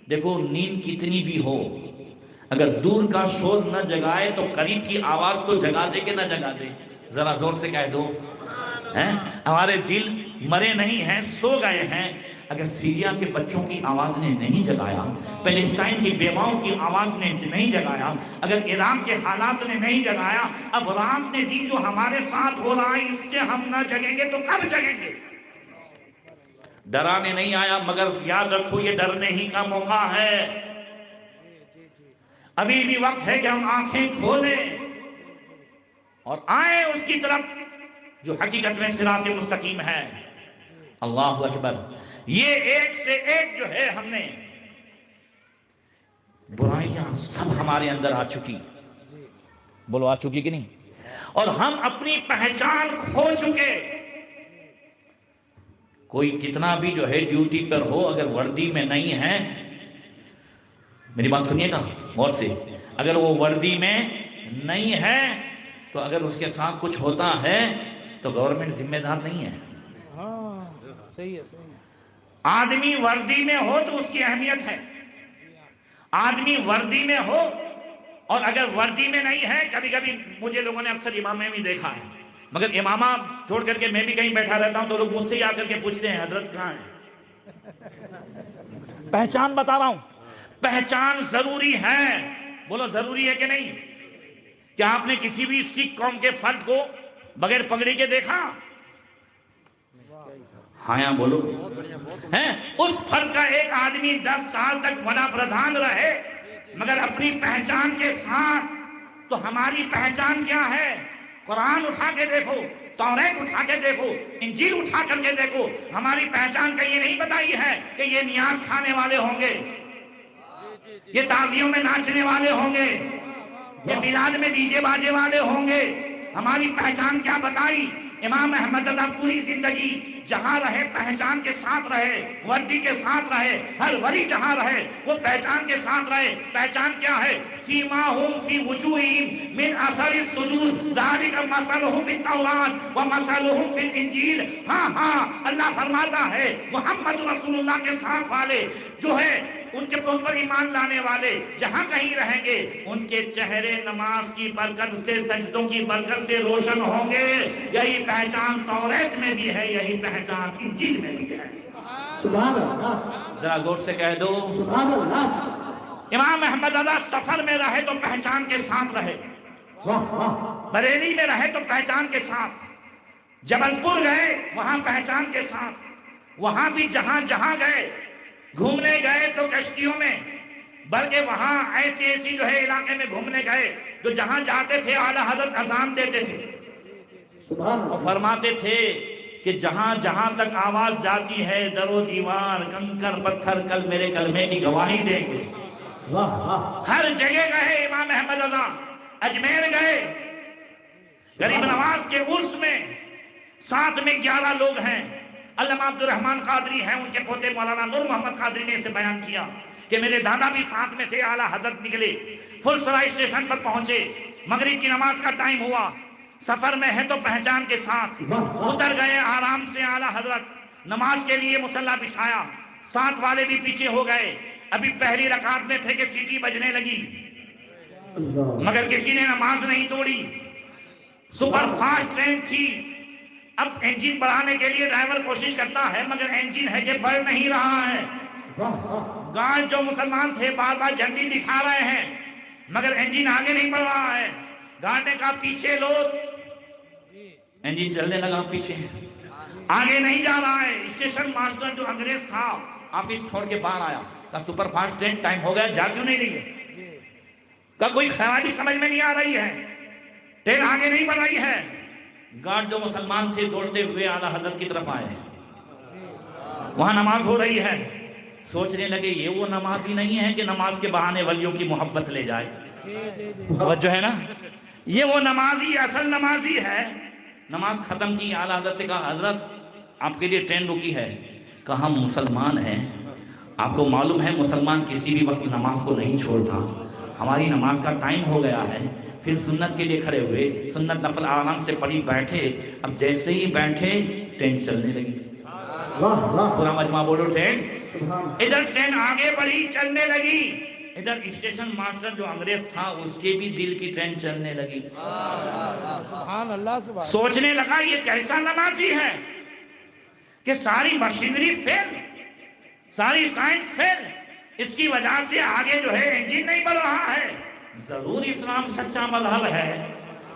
دیکھو نیند کتنی بھی ہو، اگر دور کا شور نہ جگائے تو قریب کی آواز تو جگا دے کہ نہ جگا دے. ذرا زور سے کہہ دو. ہمارے دل مرے نہیں ہیں، سو گئے ہیں. اگر سیریا کے بچوں کی آواز نے نہیں جگایا، پیلسٹائن کی بیواؤں کی آواز نے نہیں جگایا، اگر عراق کے حالات نے نہیں جگایا، اب رات نے دن جو ہمارے ساتھ ہو رہا ہے اس سے ہم نہ جگیں گے تو کب جگیں گے؟ ڈرانے نہیں آیا، مگر یاد رکھو یہ ڈرنے ہی کا موقع ہے. ابھی بھی وقت ہے کہ ہم آنکھیں کھولیں اور آئیں اس کی طرف جو حقیقت میں صراط مستقیم ہے. اللہ اکبر. یہ ایک سے ایک جو ہے ہم نے برائیاں سب ہمارے اندر آ چکی. بولو آ چکی کہ نہیں؟ اور ہم اپنی پہچان کھو چکے. کوئی کتنا بھی جو ہے ڈیوٹی پر ہو، اگر وردی میں نہیں ہے، میری بات سنیے گا غور سے، اگر وہ وردی میں نہیں ہے تو اگر اس کے ساتھ کچھ ہوتا ہے تو گورنمنٹ ذمہ دار نہیں ہے. صحیح ہے. آدمی وردی میں ہو تو اس کی اہمیت ہے. آدمی وردی میں ہو، اور اگر وردی میں نہیں ہے، کبھی کبھی مجھے لوگوں نے اکثر امامے میں دیکھا ہے، مگر امامہ چھوڑ کر کے میں بھی کہیں بیٹھا رہتا ہوں تو لوگ مجھ سے ہی آ کر کے پوچھتے ہیں حضرت کہاں ہیں؟ پہچان بتا رہا ہوں، پہچان ضروری ہے. بولو ضروری ہے کہ نہیں؟ کیا آپ نے کسی بھی سکھ قوم کے فرد کو بغیر پگڑی کے دیکھا؟ ہاں یا بولو ہیں؟ اس فرد کا ایک آدمی 10 سال تک وڈا پردھان رہے مگر اپنی پہچان کے ساتھ. تو ہماری پہچان کیا ہے؟ قرآن اٹھا کے دیکھو، توریت اٹھا کے دیکھو، انجیل اٹھا کر کے دیکھو. ہماری پہچان کا یہ نہیں بتائی ہے کہ یہ نیاز کھانے والے ہوں گے، یہ تعزیوں میں ناچنے والے ہوں گے، یہ میلاد میں ڈی جے باجے والے ہوں گے. ہماری پہچان کیا بتائی؟ امام احمد رضا پوری زندگی جہاں رہے پہچان کے ساتھ رہے، وردی کے ساتھ رہے، ہر ولی جہاں رہے وہ پہچان کے ساتھ رہے. پہچان کیا ہے؟ سیماہم فی وجوہہم من اثر السجود ذالک مثلہم فی التوراۃ ومثلہم فی الانجیل. ہاں اللہ فرماتا ہے محمد رسول اللہ کے ساتھ والے جو ہے ان کے اوپر ایمان لانے والے جہاں کہیں رہیں گے ان کے چہرے نماز کی برکت سے، سجدوں کی برکت سے روشن ہوں گے. یہی پہچان توریت میں بھی ہے، یہی پہچان انجیل میں بھی ہے. سبحان اللہ، ذرا زور سے کہہ دو سبحان اللہ. امام احمد رضا سفر میں رہے تو پہچان کے ساتھ رہے، واہ واہ، بریلی میں رہے تو پہچان کے ساتھ، جبل پور گئے وہاں پہچان کے ساتھ. وہاں بھی جہاں گئے، گھومنے گئے تو کشتیوں میں، بلکہ وہاں ایسی جو ہے علاقے میں گھومنے گئے تو جہاں جاتے تھے اعلیٰ حضرت اذان دیتے تھے اور فرماتے تھے کہ جہاں تک آواز جاتی ہے در و دیوار کنکر پتھر کل میرے کلمے کی گواہی دیں گے. ہر جگہ گئے امام احمد رضا. اجمیر گئے، غریب نواز کے عرس میں ساتھ میں 11 لوگ ہیں. علامہ عبد الرحمن قادری ہیں، ان کے پوتے مولانا نور محمد قادری نے اسے بیان کیا کہ میرے دادا بھی ساتھ میں تھے. اعلیٰ حضرت نکلے، فلسرائی اسٹیشن پر پہنچے، مغرب کی نماز کا ٹائم ہوا، سفر میں ہے تو پہچان کے ساتھ اتر گئے آرام سے. اعلیٰ حضرت نماز کے لیے مصلی بچھایا، ساتھ والے بھی پیچھے ہو گئے. ابھی پہلی رکعت میں تھے کہ سیٹی بجنے لگی مگر کسی نے نماز نہیں توڑی. سپر فاسٹ ٹرین تھی، اب انجن بڑھانے کے لیے ڈرائیور کوشش کرتا ہے مگر انجن ہے کہ بڑھ نہیں رہا ہے. گارڈ جو مسلمان تھے بار بار جھنڈی دکھا رہے ہیں مگر انجن آگے نہیں بڑھ رہا ہے. گارڈ نے کہا پیچھے لوگ، انجن چلنے لگا پیچھے، آگے نہیں جا رہا ہے. اسٹیشن ماسٹر جو انگریز تھا آفس چھوڑ کے باہر آیا، کہا سپر فاسٹ ٹرین ٹائم ہو گیا، جا کیوں نہیں رہی ہے؟ کہا کوئی خیالی سمجھ میں نہیں آ رہی ہے، ٹرین آگے نہیں بڑھ رہی ہے. گارڈ جو مسلمان تھے دوڑتے ہوئے اعلیٰ حضرت کی طرف آئے، وہاں نماز ہو رہی ہے. سوچنے لگے یہ وہ نماز ہی نہیں ہے کہ نماز کے بہانے ولیوں کی محبت لے جائے. توجہ ہے نا، یہ وہ نمازی اصل نمازی ہے. نماز ختم کی، اعلیٰ حضرت سے کہا حضرت آپ کے لیے ٹرین رکی ہے. کہا ہم مسلمان ہیں، آپ کو معلوم ہے مسلمان کسی بھی وقت نماز کو نہیں چھوڑتا، ہماری نماز کا ٹائم ہو گیا ہے. پھر سنت کے لیے کھڑے ہوئے، سنت نفل آرام سے پڑھی، بیٹھے. اب جیسے ہی بیٹھے ٹرین چلنے لگی. پورا مجمع بولو ٹرین. ادھر ٹرین آگے بڑھی، چلنے لگی. ادھر اسٹیشن ماسٹر جو انگریز تھا اس کے بھی دل کی ٹرین چلنے لگی. سبحان اللہ. سوچنے لگا یہ کیسا نمازی ہے کہ ساری مشینری فیل، ساری سائنس فیل، اس کی وجہ سے آگے جو ہے انجن نہیں بڑھ رہا ہے. ضرور اسلام سچا مذہب ہے.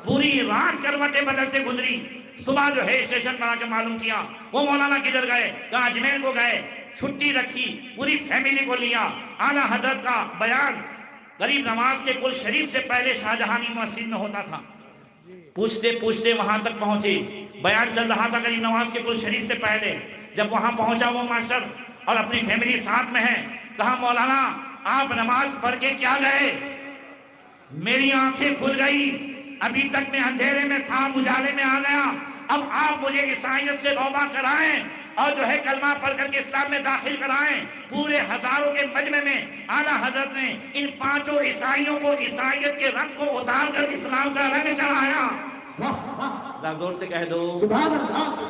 پوری رات کروٹیں بدلتے گزری. صبح جو ہے اسٹیشن پر آ کے معلوم کیا وہ مولانا کدھر گئے، کہا اجمیر کو گئے. چھٹی رکھی، پوری فیملی کو لیا. اعلیٰ حضرت کا بیان غریب نواز کے کل شریف سے پہلے شاہجہانی مسجد میں ہوتا تھا. پوچھتے پوچھتے وہاں تک پہنچے، بیان چل رہا تھا غریب نواز کے کل شریف سے پہلے. جب وہاں پہنچا وہ ماسٹر اور اپنی فیملی ساتھ میں ہے، کہا مولانا آپ نماز پڑھ کے کیا گئے؟ میری آنکھیں کھل گئی، ابھی تک میں اندھیرے میں تھا، اجالے میں آ گیا. اب آپ مجھے عیسائیت سے توبہ کرائیں اور جو ہے کلمہ پڑھ کر کے اسلام میں داخل کرائیں. پورے ہزاروں کے مجمع میں اعلیٰ حضرت نے ان 5 عیسائیوں کو عیسائیت کے رنگ کو اتار کر اسلام کا رنگ چڑھایا. زور سے کہہ دو سبحان اللہ.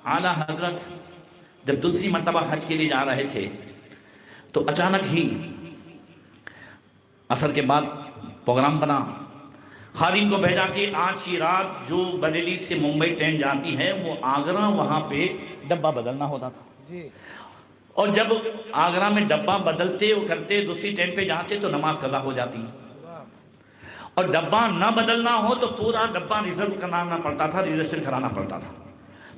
اعلیٰ حضرت جب دوسری مرتبہ حج کے لیے جا رہے تھے تو اچانک ہی عصر کے بعد پروگرام بنا. خادم کو بھیجا کہ آج کی رات جو بریلی سے ممبئی ٹرین جاتی ہے وہ آگرہ وہاں پہ ڈبہ بدلنا ہوتا تھا. اور جب آگرہ میں ڈبہ بدلتے وہ کرتے دوسری ٹرین پہ جاتے تو نماز قضا ہو جاتی. اور ڈبہ نہ بدلنا ہو تو پورا ڈبہ ریزرو کرانا پڑتا تھا، ریزرویشن کرانا پڑتا تھا،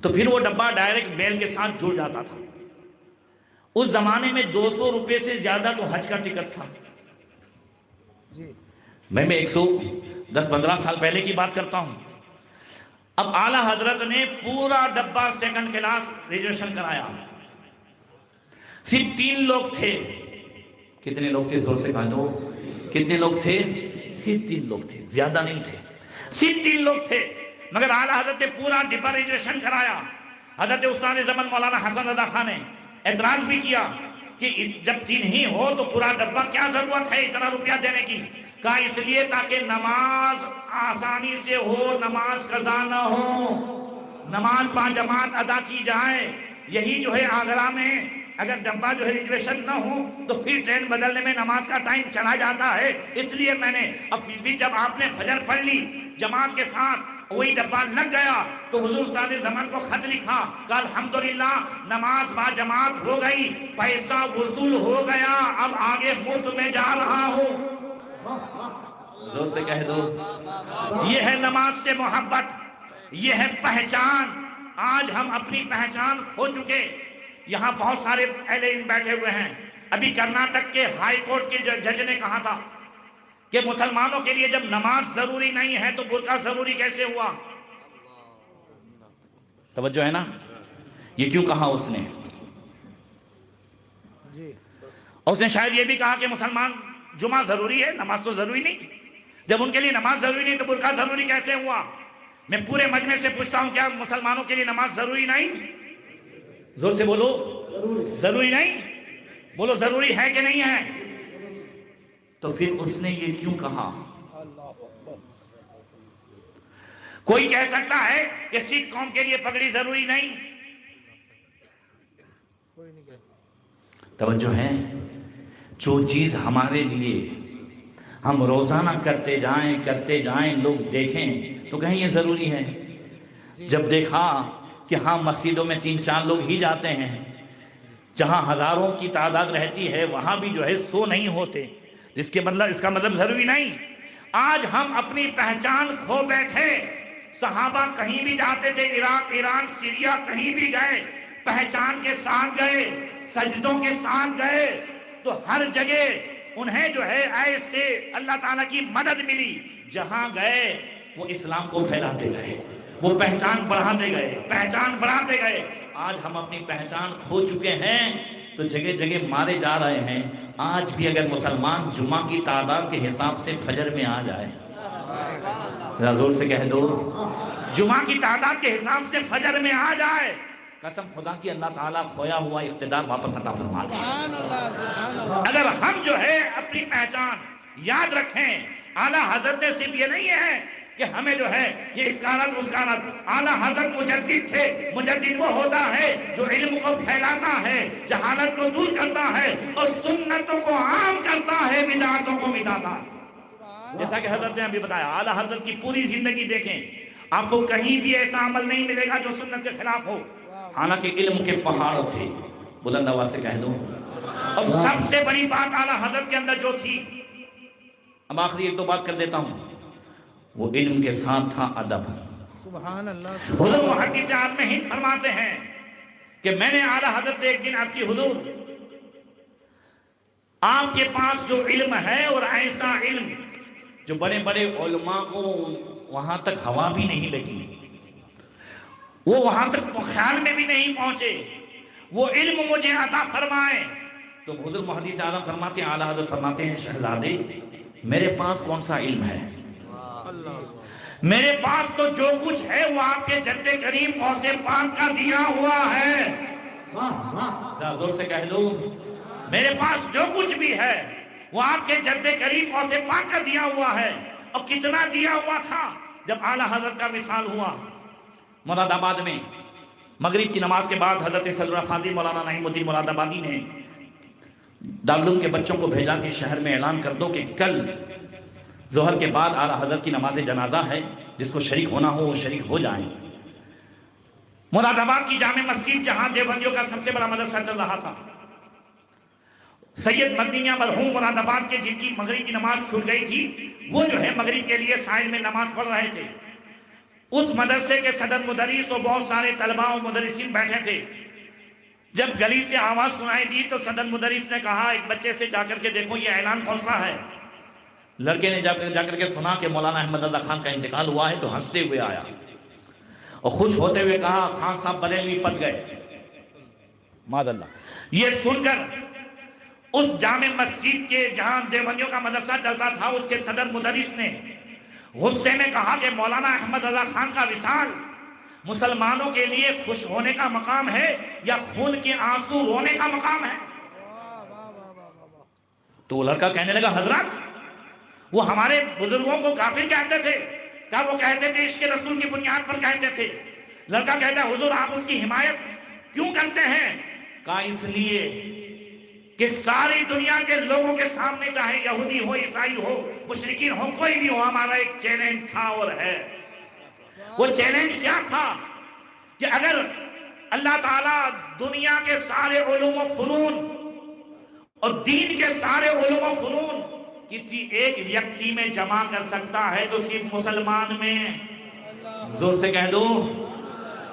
تو پھر وہ ڈبہ ڈائریکٹ میل کے ساتھ جڑ جاتا تھا۔ اس زمانے میں 200 روپے سے زیادہ تو حج کا ٹکٹ تھا۔ میں 110-15 سال پہلے کی بات کرتا ہوں۔ اب اعلیٰ حضرت نے پورا ڈبہ سیکنڈ کلاس ریزرویشن کرایا۔ صرف 3 لوگ تھے۔ کتنے لوگ تھے؟ زور سے کہا دو، کتنے لوگ تھے؟ صرف 3 لوگ تھے، زیادہ نہیں تھے، صرف 3 لوگ تھے، مگر اعلیٰ حضرت نے پورا ڈبہ ریزرویشن کرایا۔ حضرت استاد زمن مولانا حسن رضا خان نے اعتراض بھی کیا کہ جب 3 ہی ہو تو پورا ڈبہ کیا ضرورت ہے اتنا روپیہ دینے کی؟ کہا اس لیے تاکہ نماز آسانی سے ہو، نماز قضا نہ ہو، نماز با جماعت ادا کی جائے۔ یہی جو ہے آگرہ میں اگر ڈبہ جو ہے ریزرویشن نہ ہو تو پھر ٹرین بدلنے میں نماز کا ٹائم چلا جاتا ہے، اس لیے میں نے اب بھی جب آپ نے فجر پڑھ لی جماعت کے ساتھ وہی ڈبہ لگ گیا تو حضور استاد زمان کو خط لکھا کہ الحمدللہ نماز با جماعت ہو گئی، پیسہ وصول ہو گیا، اب آگے مفت میں جا رہا ہوں۔ زور سے کہہ دو، یہ ہے نماز سے محبت، یہ ہے پہچان۔ آج ہم اپنی پہچان کھو چکے۔ یہاں بہت سارے اہل علم بیٹھے ہوئے ہیں۔ ابھی کرناٹک کے ہائی کورٹ کے جج نے کہا تھا کہ مسلمانوں کے لیے جب نماز ضروری نہیں ہے تو برقع ضروری کیسے ہوا؟ توجہ ہے نا؟ یہ کیوں کہا اس نے؟ اور اس نے شاید یہ بھی کہا کہ مسلمان جمعہ ضروری ہے، نماز تو ضروری نہیں۔ جب ان کے لیے نماز ضروری نہیں تو برقع ضروری کیسے ہوا؟ میں پورے مجمع سے پوچھتا ہوں، کیا مسلمانوں کے لیے نماز ضروری نہیں؟ زور سے بولو، ضروری نہیں؟ بولو ضروری ہے کہ نہیں ہے؟ تو پھر اس نے یہ کیوں کہا؟ کوئی کہہ سکتا ہے کہ سکھ قوم کے لیے پگڑی ضروری نہیں؟ توجہ ہے؟ جو چیز ہمارے لیے ہم روزانہ کرتے جائیں لوگ دیکھیں تو کہیں یہ ضروری ہے۔ جب دیکھا کہ ہاں مسجدوں میں 3-4 لوگ ہی جاتے ہیں، جہاں ہزاروں کی تعداد رہتی ہے وہاں بھی جو ہے 100 نہیں ہوتے، اس کا مطلب ضروری نہیں۔ آج ہم اپنی پہچان کھو بیٹھے۔ صحابہ کہیں بھی جاتے تھے، عراق، ایران، سیریا کہیں بھی گئے پہچان کے ساتھ گئے، سجدوں کے ساتھ گئے، تو ہر جگہ انہیں جو ہے ایسے اللہ تعالیٰ کی مدد ملی۔ جہاں گئے وہ اسلام کو پھیلاتے گئے، وہ پہچان بڑھاتے گئے۔ آج ہم اپنی پہچان کھو چکے ہیں تو جگہ جگہ مارے جا رہے ہیں۔ آج بھی اگر مسلمان جمعہ کی تعداد کے حساب سے فجر میں آ جائے، زور سے کہہ دو، جمعہ کی تعداد کے حساب سے فجر میں آ جائے، قسم خدا کی اللہ تعالیٰ کھویا ہوا اقتدار واپس عطا فرما دے۔ اگر ہم جو ہے اپنی پہچان یاد رکھیں، اعلیٰ حضرت نے صرف یہ نہیں ہے کہ ہمیں جو ہے یہ اسکالت اعلیٰ حضرت مجدد تھے۔ مجدد وہ ہوتا ہے جو علم کو پھیلاتا ہے، جہالت کو دور کرتا ہے اور سنتوں کو عام کرتا ہے، بدعتوں کو مٹاتا ہے۔ جیسا کہ حضرت نے ابھی بتایا، اعلیٰ حضرت کی پوری زندگی دیکھیں، آپ کو کہیں بھی ایسا عمل نہیں ملے گا جو سنت کے خلاف ہو۔ حالانکہ علم کے پہاڑ تھے، بلند آواز سے کہہ دو۔ اور سب سے بڑی بات اعلیٰ حضرت کے اندر جو تھی، اب آخری 1-2 بات کر دیتا ہوں، وہ علم کے ساتھ تھا ادب۔ سبحان اللہ۔ حضور محدث عالم ہند فرماتے ہیں کہ میں نے اعلیٰ حضرت سے ایک دن عرض کی، حضور آپ کے پاس جو علم ہے اور ایسا علم جو بڑے بڑے علماء کو وہاں تک ہوا بھی نہیں لگی، وہ وہاں تک خیال میں بھی نہیں پہنچے، وہ علم مجھے عطا فرمائے۔ تو حضور محدث اعظم فرماتے ہیں، اعلیٰ حضرت فرماتے ہیں، شہزادے میرے پاس کون سا علم ہے؟ میرے پاس تو جو کچھ ہے وہ آپ کے جد کریم غوث پاک کا دیا ہوا ہے۔ زور سے کہہ دو، میرے پاس جو کچھ بھی ہے وہ آپ کے جد کریم غوث پاک کا دیا ہوا ہے۔ اور کتنا دیا ہوا تھا؟ جب اعلیٰ حضرت کا وصال ہوا مراد آباد میں، مغرب کی نماز کے بعد حضرت سلورہ فاضل مولانا نعیم الدین مراد آبادی نے دارالعلوم کے بچوں کو بھیجا کہ شہر میں اعلان کر دو کہ کل ظہر کے بعد اعلیٰ حضرت کی نماز جنازہ ہے، جس کو شریک ہونا ہو وہ شریک ہو جائیں۔ مراد آباد کی جامع مسجد، جہاں دیوبندیوں کا سب سے بڑا مدرسہ چل رہا تھا، سید مدنی میاں مرحوم مراد آباد کے جن کی مغرب کی نماز چھوٹ گئی تھی، وہ جو ہے مغرب کے لیے سائل میں نماز پڑھ رہے تھے. اس مدرسے کے صدر مدرس اور بہت سارے طلباء و مدرسین بیٹھے تھے. جب گلی سے آواز سنائی دی تو صدر مدرس نے کہا ایک بچے سے جا کر کے دیکھو یہ اعلان کون سا ہے. لڑکے نے جا کر کے سنا کہ مولانا احمد رضا خان کا انتقال ہوا ہے تو ہنستے ہوئے آیا اور خوش ہوتے ہوئے کہا خان صاحب بریلوی پت گئے. معاذ اللہ. یہ سن کر اس جامع مسجد کے جہاں دیوبندیوں کا مدرسہ چلتا تھا اس کے صدر مدرس نے غصے میں کہا کہ مولانا احمد رضا خان کا وصال مسلمانوں کے لیے خوش ہونے کا مقام ہے یا خون کے آنسو رونے کا مقام ہے. تو وہ لڑکا کہنے لگا حضرت وہ ہمارے بزرگوں کو کافر کہتے تھے. کیا وہ کہتے تھے عشق رسول کی بنیاد پر کہتے تھے. لڑکا کہتا ہے حضور آپ اس کی حمایت کیوں کرتے ہیں؟ کہا اس لیے کہ ساری دنیا کے لوگوں کے سامنے چاہے یہودی ہو عیسائی ہو مشرکین ہو کوئی بھی ہو ہمارا ایک چیلنج تھا اور ہے. وہ چیلنج کیا تھا کہ اگر اللہ تعالیٰ دنیا کے سارے علوم و فنون اور دین کے سارے علوم و فنون کسی ایک ویکتی میں جمع کر سکتا ہے تو صرف مسلمان میں. زور سے کہہ دو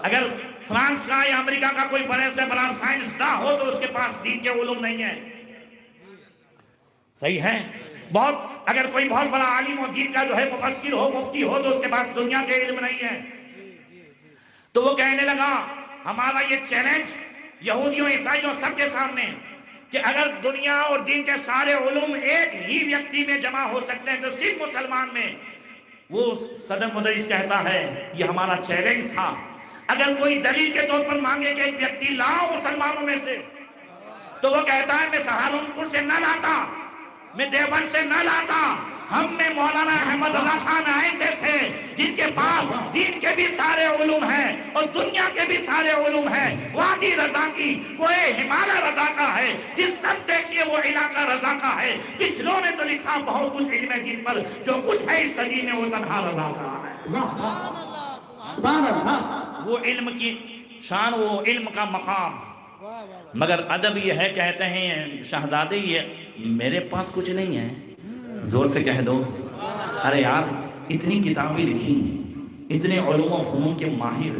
اگر فرانس کا یا امریکہ کا کوئی بڑے سے بڑا سائنسداں ہو تو اس کے پاس دین کے علوم نہیں ہے. صحیح ہے. اگر کوئی بہت بڑا عالم و دین کا جو ہے مفسر ہو مفتی ہو تو اس کے پاس دنیا کے علم نہیں ہے. تو وہ کہنے لگا ہمارا یہ چیلنج یہودیوں عیسائیوں سب کے سامنے کہ اگر دنیا اور دین کے سارے علوم ایک ہی ویکتی میں جمع ہو سکتے ہیں تو صرف مسلمان میں. وہ صدر مدرس کہتا ہے یہ ہمارا چیلنج تھا. اگر کوئی دلیل کے طور پر مانگے کہ ایک ویکتی لاؤ مسلمانوں میں سے تو وہ کہتا ہے میں سہارنپور سے نہ لاتا میں دیوبند سے نہ لاتا. ہم میں مولانا احمد رضا خان ایسے تھے جن کے پاس دین کے بھی سارے علوم ہیں اور دنیا کے بھی سارے علوم ہیں. وادی رضا کی کوئی ہمالیہ رضا کا ہے جس سب دیکھیے وہ علاقہ رضا کا ہے. پچھلوں نے تو لکھا بہت کچھ علم دین پر جو کچھ ہے اس صدی میں وہ تنہا رضا کا ہے. سبحان اللہ. وہ علم کی شان وہ علم کا مقام. مگر ادب یہ ہے کہتے ہیں شہزادے یہ میرے پاس کچھ نہیں ہے. زور سے کہہ دو ارے یار اتنی کتابیں لکھی اتنے علوم و فنون کے ماہر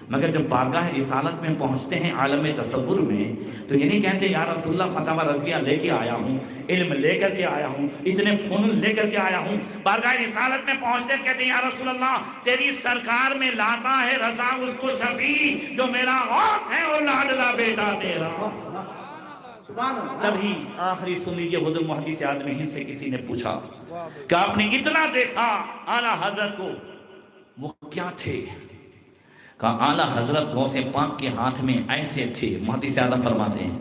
مگر جب بارگاہ رسالت میں پہنچتے ہیں عالم تصور میں تو یہ نہیں کہتے یا رسول اللہ فتاوی رضویہ لے کے آیا ہوں علم لے کر کے آیا ہوں اتنے فنون لے کر کے آیا ہوں. بارگاہ رسالت میں پہنچتے ہیں کہتے ہیں یا رسول اللہ تیری سرکار میں لاتا ہے رضا اس کو شفیع جو میرا غوث ہے اور لاڈلا بیٹا تیرا. تبھی آخری سن لیجئے حضور محدث اعظم ہند سے کسی نے پوچھا کہ آپ نے اتنا دیکھا اعلیٰ حضرت کو وہ کیا تھے؟ کہا اعلیٰ حضرت غوث پاک کے ہاتھ میں ایسے تھے. محدث اعظم فرماتے ہیں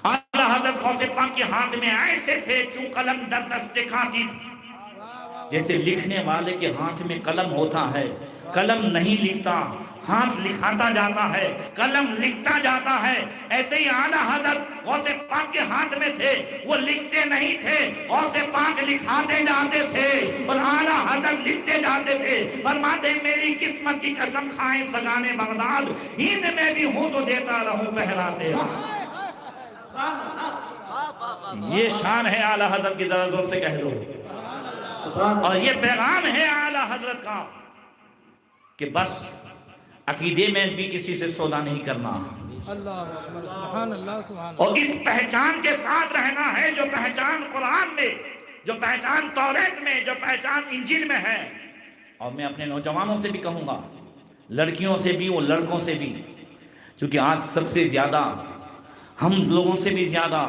اعلیٰ حضرت غوث پاک کے ہاتھ میں ایسے تھے چون قلم در دست کاتب جیسے لکھنے والے کے ہاتھ میں قلم ہوتا ہے قلم نہیں لکھتا ہاتھ لکھاتا جاتا ہے قلم لکھتا جاتا ہے. ایسے ہی اعلیٰ حضرت غوث پاک کے ہاتھ میں تھے وہ لکھتے نہیں تھے غوث پاک لکھاتے جاتے تھے اور اعلیٰ حضرت لکھتے جاتے تھے. فرماتے میری قسمت کی قسم کھائیں سگانے بغداد ہند میں بھی ہوں تو دیتا رہوں پہراتے. یہ شان ہے اعلیٰ حضرت کی ذرا زور سے کہہ دو اور یہ پیغام ہے اعلیٰ حضرت کا کہ بس عقیدے میں بھی کسی سے سودا نہیں کرنا اور اس پہچان کے ساتھ رہنا ہے جو پہچان قرآن میں جو پہچان توریت میں جو پہچان انجیل میں ہے. اور میں اپنے نوجوانوں سے بھی کہوں گا لڑکیوں سے بھی اور لڑکوں سے بھی چونکہ آج سب سے زیادہ ہم لوگوں سے بھی زیادہ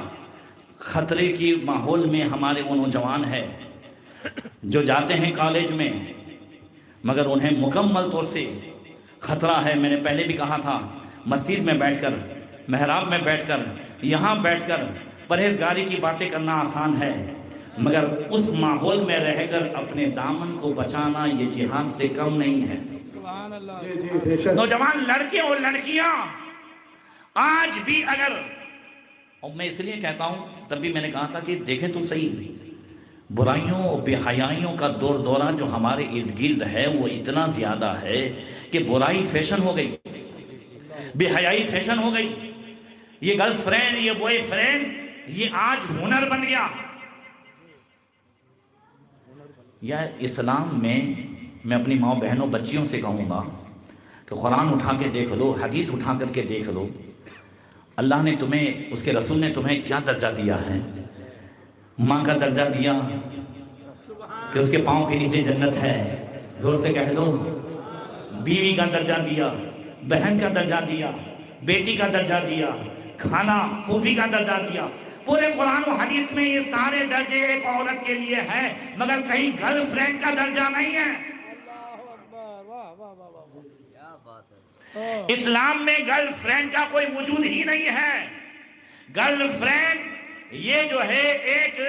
خطرے کی ماحول میں ہمارے وہ نوجوان ہیں جو جاتے ہیں کالج میں مگر انہیں مکمل طور سے خطرہ ہے. میں نے پہلے بھی کہا تھا مسجد میں بیٹھ کر محراب میں بیٹھ کر یہاں بیٹھ کر پرہیزگاری کی باتیں کرنا آسان ہے مگر اس ماحول میں رہ کر اپنے دامن کو بچانا یہ جہاد سے کم نہیں ہے. نوجوان لڑکے اور لڑکیاں آج بھی اگر اور میں اس لیے کہتا ہوں تب بھی میں نے کہا تھا کہ دیکھیں تو صحیح برائیوں اور بے حیائیوں کا دور دورہ جو ہمارے ارد گرد ہے وہ اتنا زیادہ ہے کہ برائی فیشن ہو گئی بے حیائی فیشن ہو گئی. یہ گرل فرینڈ یہ بوائے فرینڈ یہ آج ہنر بن گیا. یا اسلام میں میں اپنی ماں بہنوں بچیوں سے کہوں گا کہ قرآن اٹھا کے دیکھ لو، حدیث اٹھا کر کے دیکھ لو، اللہ نے تمہیں، اس کے رسول نے تمہیں کیا درجہ دیا ہے. ماں کا درجہ دیا کہ اس کے پاؤں کے نیچے جنت ہے، زور سے کہہ دو. بیوی کا درجہ دیا، بہن کا درجہ دیا، بیٹی کا درجہ دیا، کھانا پھوپھی کا درجہ دیا. پورے قرآن و حدیث میں یہ سارے درجے ایک عورت کے لیے ہیں، مگر کہیں گرل فرینڈ کا درجہ نہیں ہے. اسلام میں گرل فرینڈ کا کوئی وجود ہی نہیں ہے. گرل فرینڈ یہ جو ہے ایک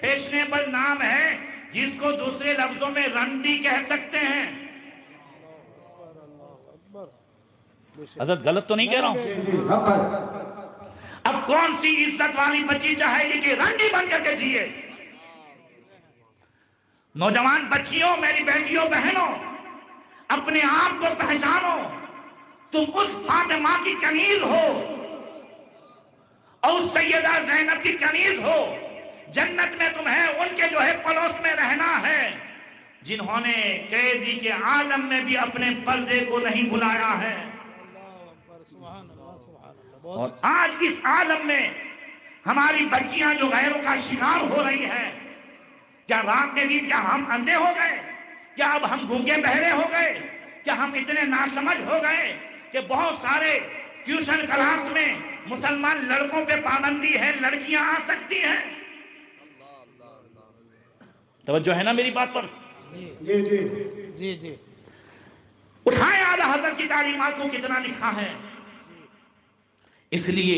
فیشنیبل نام ہے جس کو دوسرے لفظوں میں رنڈی کہہ سکتے ہیں. حضرت غلط تو نہیں کہہ رہا ہوں؟ اب کون سی عزت والی بچی چاہے گی کہ رنڈی بن کر کے جیے؟ نوجوان بچیوں، میری بیٹیوں بہنوں، اپنے آپ کو پہچانو. تم اس فاطمہ کی کنیز ہو اور اس سیدہ زینب کی کنیز ہو. جنت میں تمہیں ان کے جو ہے پڑوس میں رہنا ہے جنہوں نے قیدی کے عالم میں بھی اپنے پردے کو نہیں بلایا ہے. اور آج اس عالم میں ہماری بچیاں جو غیروں کا شکار ہو رہی ہیں، کیا رات کے دن کیا ہم اندھے ہو گئے؟ کیا اب ہم گونگے بہرے ہو گئے؟ کیا ہم اتنے ناسمجھ ہو گئے کہ بہت سارے ٹیوشن کلاس میں مسلمان لڑکوں پہ پابندی ہے، لڑکیاں آ سکتی ہیں؟ توجہ ہے نا میری بات پر؟ جی جی جی جی اٹھائیں اعلیٰ حضرت کی تعلیمات کو کتنا لکھا ہے. اس لیے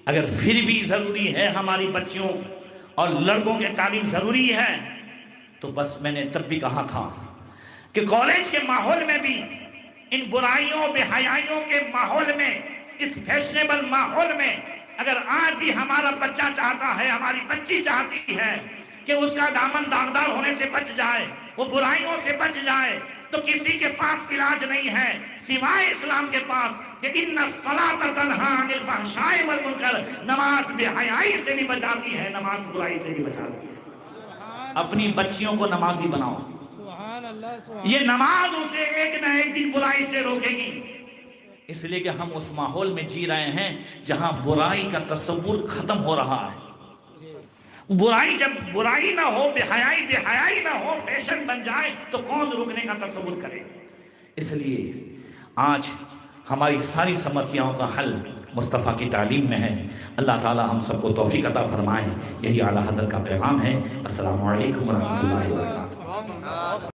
اگر پھر بھی ضروری ہے ہماری بچیوں اور لڑکوں کے تعلیم ضروری ہے تو بس میں نے تب بھی کہا تھا کہ کالج کے ماحول میں بھی ان برائیوں بے حیائیوں کے ماحول میں، اس فیشنیبل ماحول میں اگر آج بھی ہمارا بچہ چاہتا ہے، ہماری بچی چاہتی ہے کہ اس کا دامن داغدار ہونے سے بچ جائے، وہ برائیوں سے بچ جائے، تو کسی کے پاس علاج نہیں ہے سوائے اسلام کے پاس کہ ان الصلاۃ تنہی عن الفحشاء والمنکر. نماز بے حیائی سے بھی بچاتی ہے، نماز برائی سے بھی بچاتی ہے. اپنی بچیوں کو نمازی بناؤ. سبحان اللہ سبحان. یہ نماز اسے ایک نہ ایک دن برائی سے روکے گی. اس لیے کہ ہم اس ماحول میں جی رہے ہیں جہاں برائی کا تصور ختم ہو رہا ہے. برائی جب برائی نہ ہو، بے حیائی نہ ہو، فیشن بن جائے تو کون روکنے کا تصور کرے؟ اس لیے آج ہماری ساری سمسیاؤں کا حل مصطفیٰ کی تعلیم میں ہے. اللہ تعالی ہم سب کو توفیق عطا فرمائے. یہی اعلیٰ حضرت کا پیغام ہے. السلام علیکم ورحمۃ اللہ وبرکاتہ.